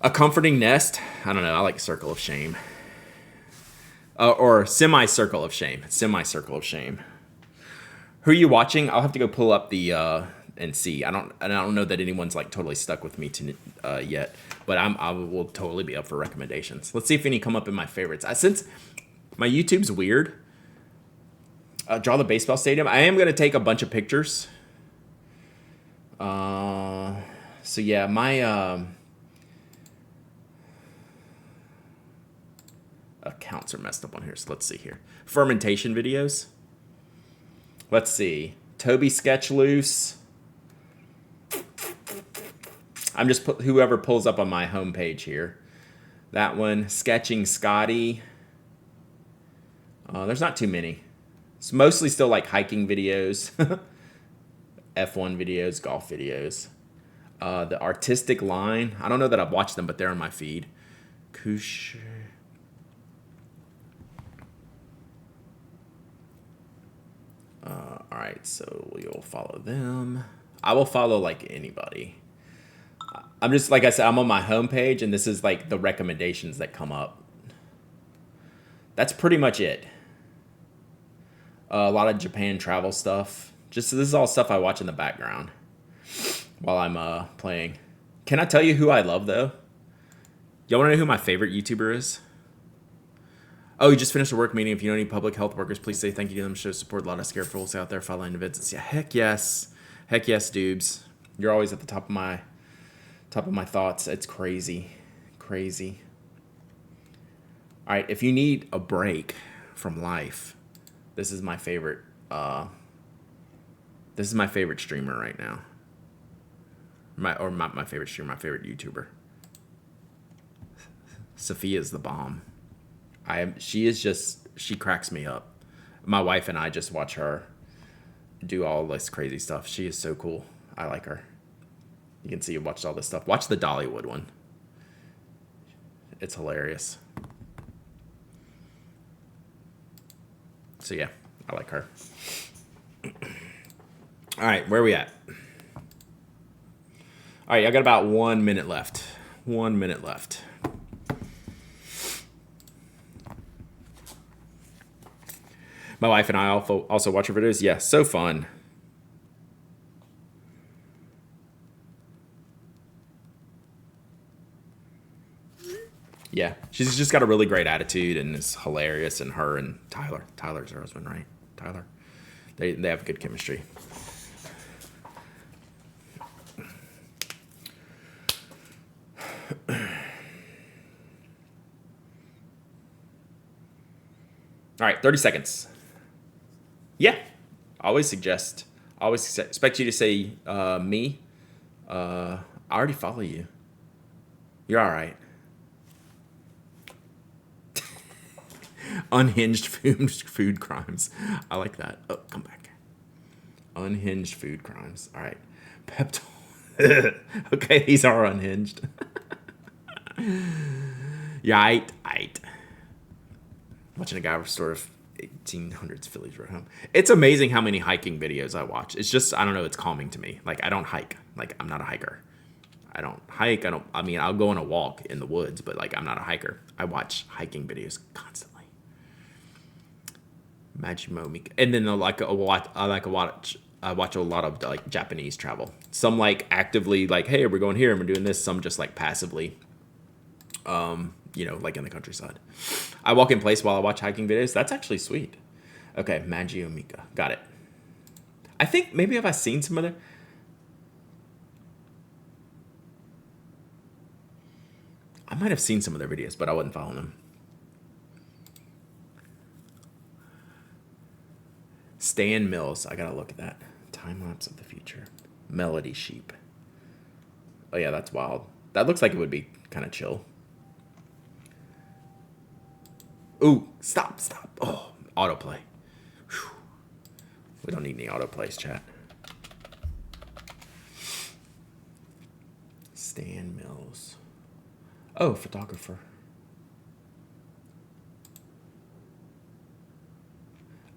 A comforting nest. I don't know. I like circle of shame. Or semi-circle of shame. Semi-circle of shame. Who are you watching? I'll have to go pull up the and see. I don't know that anyone's like totally stuck with me yet, but I will totally be up for recommendations. Let's see if any come up in my favorites. Since my YouTube's weird, draw the baseball stadium. I am gonna take a bunch of pictures. So yeah, my accounts are messed up on here. So let's see here. Fermentation videos. Let's see. Toby Sketch Loose. I'm just whoever pulls up on my homepage here. That one. Sketching Scotty. There's not too many. It's mostly still like hiking videos. F1 videos, golf videos. The Artistic Line. I don't know that I've watched them, but they're on my feed. Kush. All right, so we'll follow them. I will follow like anybody. I'm just, like I said, I'm on my homepage, and this is like the recommendations that come up. That's pretty much it. A lot of Japan travel stuff. This is all stuff I watch in the background while I'm playing. Can I tell you who I love, though? Y'all want to know who my favorite YouTuber is? Oh, you just finished a work meeting. If you know any public health workers, please say thank you to them. Show support. A lot of scared folks out there following the visits. Yeah, heck yes. Heck yes, dudes. You're always at the top of my thoughts. It's crazy. Crazy. All right, if you need a break from life, this is my favorite. This is my favorite streamer right now. My favorite streamer, my favorite YouTuber. Sophia's the bomb. She cracks me up. My wife and I just watch her do all this crazy stuff. She is so cool. I like her. You can see you watched all this stuff. Watch the Dollywood one. It's hilarious. So yeah, I like her. All right, where are we at? All right, I got about 1 minute left. 1 minute left. My wife and I also watch her videos. Yeah, so fun. Yeah, she's just got a really great attitude and is hilarious. And her and Tyler's her husband, right? Tyler. They have good chemistry. All right, 30 seconds. Yeah, I always expect you to say me. I already follow you. You're all right. Unhinged food crimes. I like that. Oh, come back. Unhinged food crimes. All right. Pepto. Okay, these are unhinged. Yeah, Watching a guy sort of 1800s Phillies Road Home. It's amazing how many hiking videos I watch. It's just, I don't know, it's calming to me. Like, I don't hike. Like, I'm not a hiker. I don't hike. I mean, I'll go on a walk in the woods, but like, I'm not a hiker. I watch hiking videos constantly. Majimo Mika. And then I watch a lot of like Japanese travel. Some like actively like, hey, we're going here and we're doing this. Some just like passively, like in the countryside. I walk in place while I watch hiking videos. That's actually sweet. Okay, Magio Mika. Got it. I think maybe have I seen some other... I might have seen some of their videos, but I wasn't following them. Stan Mills. I gotta look at that. Time lapse of the future. Melody Sheep. Oh yeah, that's wild. That looks like it would be kind of chill. Ooh, stop. Oh, autoplay. Whew. We don't need any autoplays, chat. Stan Mills. Oh, photographer.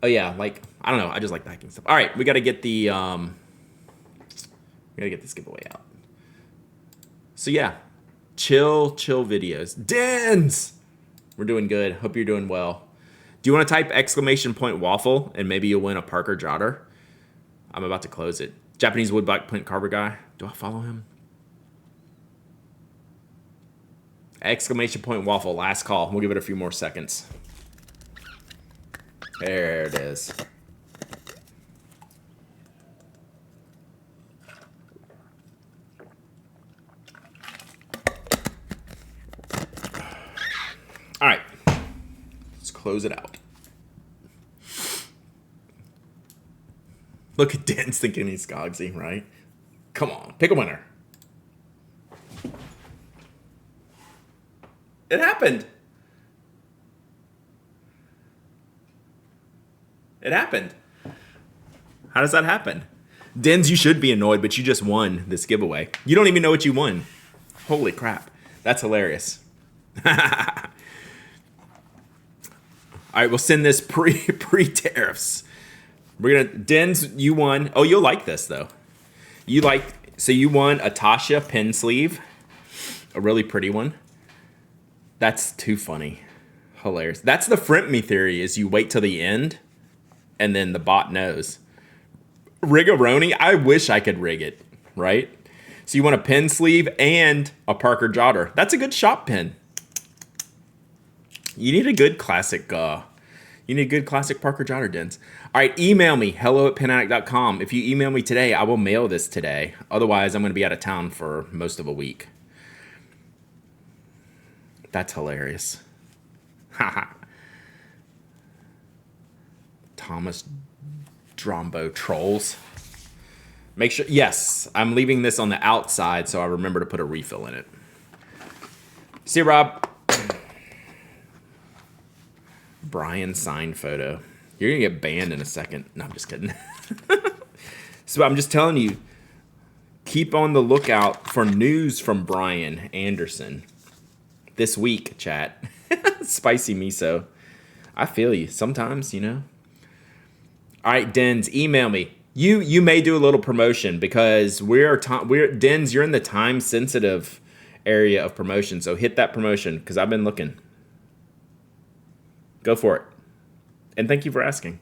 Oh yeah, like, I don't know. I just like the hiking stuff. All right, we got to get the this giveaway out. So yeah, chill videos. Dens! We're doing good. Hope you're doing well. Do you want to type !waffle and maybe you'll win a Parker Jotter? I'm about to close it. Japanese woodblock print carver guy. Do I follow him? !waffle. Last call. We'll give it a few more seconds. There it is. All right. Let's close it out. Look at Dan's thinking he's Skogsy, right? Come on. Pick a winner. It happened. It happened. How does that happen? Dens, you should be annoyed, but you just won this giveaway. You don't even know what you won. Holy crap. That's hilarious. All right, we'll send this pre-tariffs. We're gonna Dens, you won. Oh, you'll like this though. You won a Tasha pen sleeve, a really pretty one. That's too funny. Hilarious. That's the Front Me theory, is you wait till the end and then the bot knows. Rig-a-roni, I wish I could rig it, right? So you want a pen sleeve and a Parker Jotter. That's a good shop pen. You need a good classic Parker Jotter, Dens. All right, email me, hello@penaddict.com. If you email me today, I will mail this today. Otherwise, I'm going to be out of town for most of a week. That's hilarious. Haha. Thomas Drombo trolls. Make sure, yes, I'm leaving this on the outside so I remember to put a refill in it. See you, Rob. Brian signed photo. You're going to get banned in a second. No, I'm just kidding. So I'm just telling you, keep on the lookout for news from Brian Anderson. This week, chat. Spicy miso. I feel you. Sometimes, All right, Dens, email me. You may do a little promotion because we're Dens, you're in the time sensitive area of promotion. So hit that promotion because I've been looking. Go for it. And thank you for asking.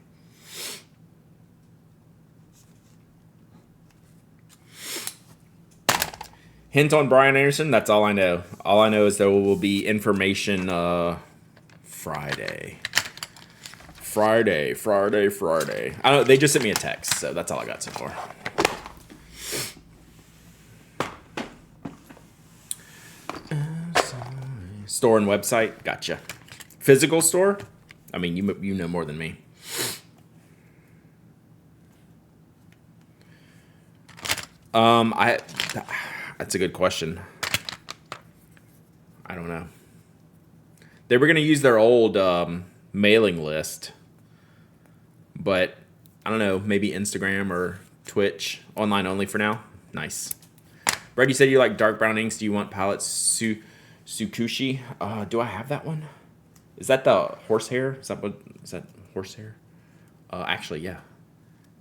Hint on Brian Anderson, that's all I know. All I know is there will be information Friday. I don't know, they just sent me a text, so that's all I got so far. Store and website, gotcha. Physical store? I mean, you know more than me. That's a good question. I don't know. They were gonna use their old mailing list, but I don't know. Maybe Instagram or Twitch, online only for now. Nice. Brad, you said you like dark brown inks. Do you want palette Tsukushi? Do I have that one? Is that the horsehair? Is that horsehair? Actually, yeah.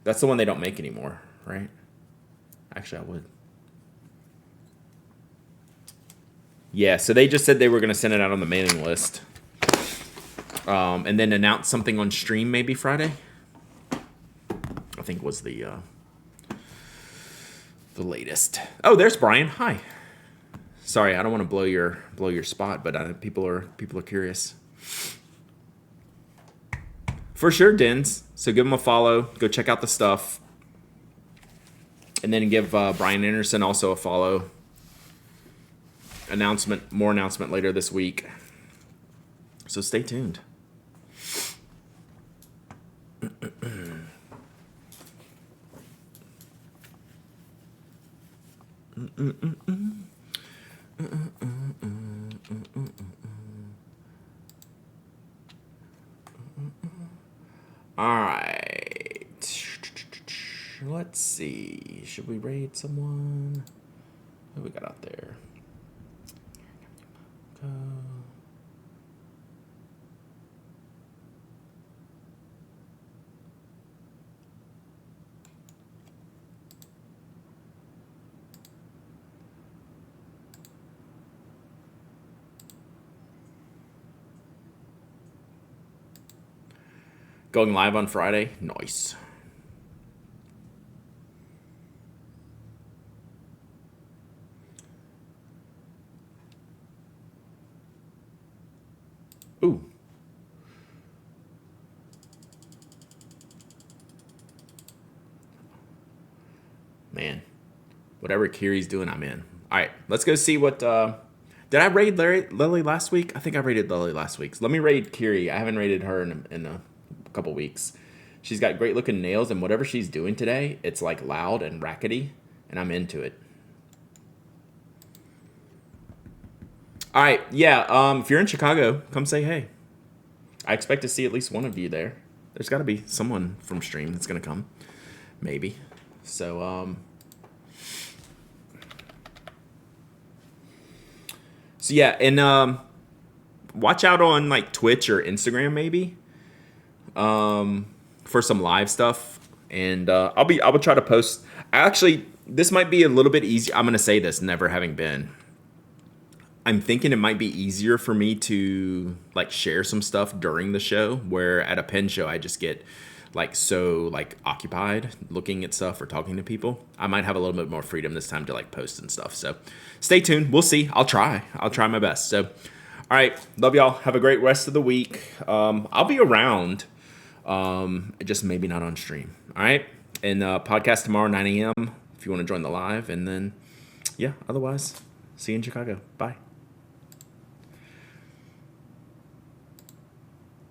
That's the one they don't make anymore, right? Actually, I would. Yeah, so they just said they were going to send it out on the mailing list. And then announce something on stream maybe Friday. I think was the latest. Oh, there's Brian. Hi. Sorry, I don't want to blow your spot, but people are curious. For sure, Dins. So give him a follow. Go check out the stuff. And then give Brian Anderson also a follow. More announcement later this week. So stay tuned. All right. Let's see. Should we raid someone? Who we got out there? Going live on Friday? Nice. Ooh. Man. Whatever Kiri's doing, I'm in. All right, let's go see what... Did I raid Lily last week? I think I raided Lily last week. So let me raid Kiri. I haven't raided her in a couple weeks. She's got great looking nails, and whatever she's doing today, it's like loud and rackety, and I'm into it. All right, yeah. If you're in Chicago, come say hey. I expect to see at least one of you there. There's got to be someone from stream that's gonna come, maybe. So So yeah, and watch out on like Twitch or Instagram maybe for some live stuff. And I will try to post. Actually, this might be a little bit easier. I'm gonna say this, never having been. I'm thinking it might be easier for me to like share some stuff during the show, where at a pen show I just get like so like occupied looking at stuff or talking to people. I might have a little bit more freedom this time to like post and stuff. So stay tuned. We'll see. I'll try my best. So, all right. Love y'all. Have a great rest of the week. I'll be around, just maybe not on stream. All right. And podcast tomorrow, 9 a.m. if you want to join the live. And then, yeah, otherwise, see you in Chicago. Bye.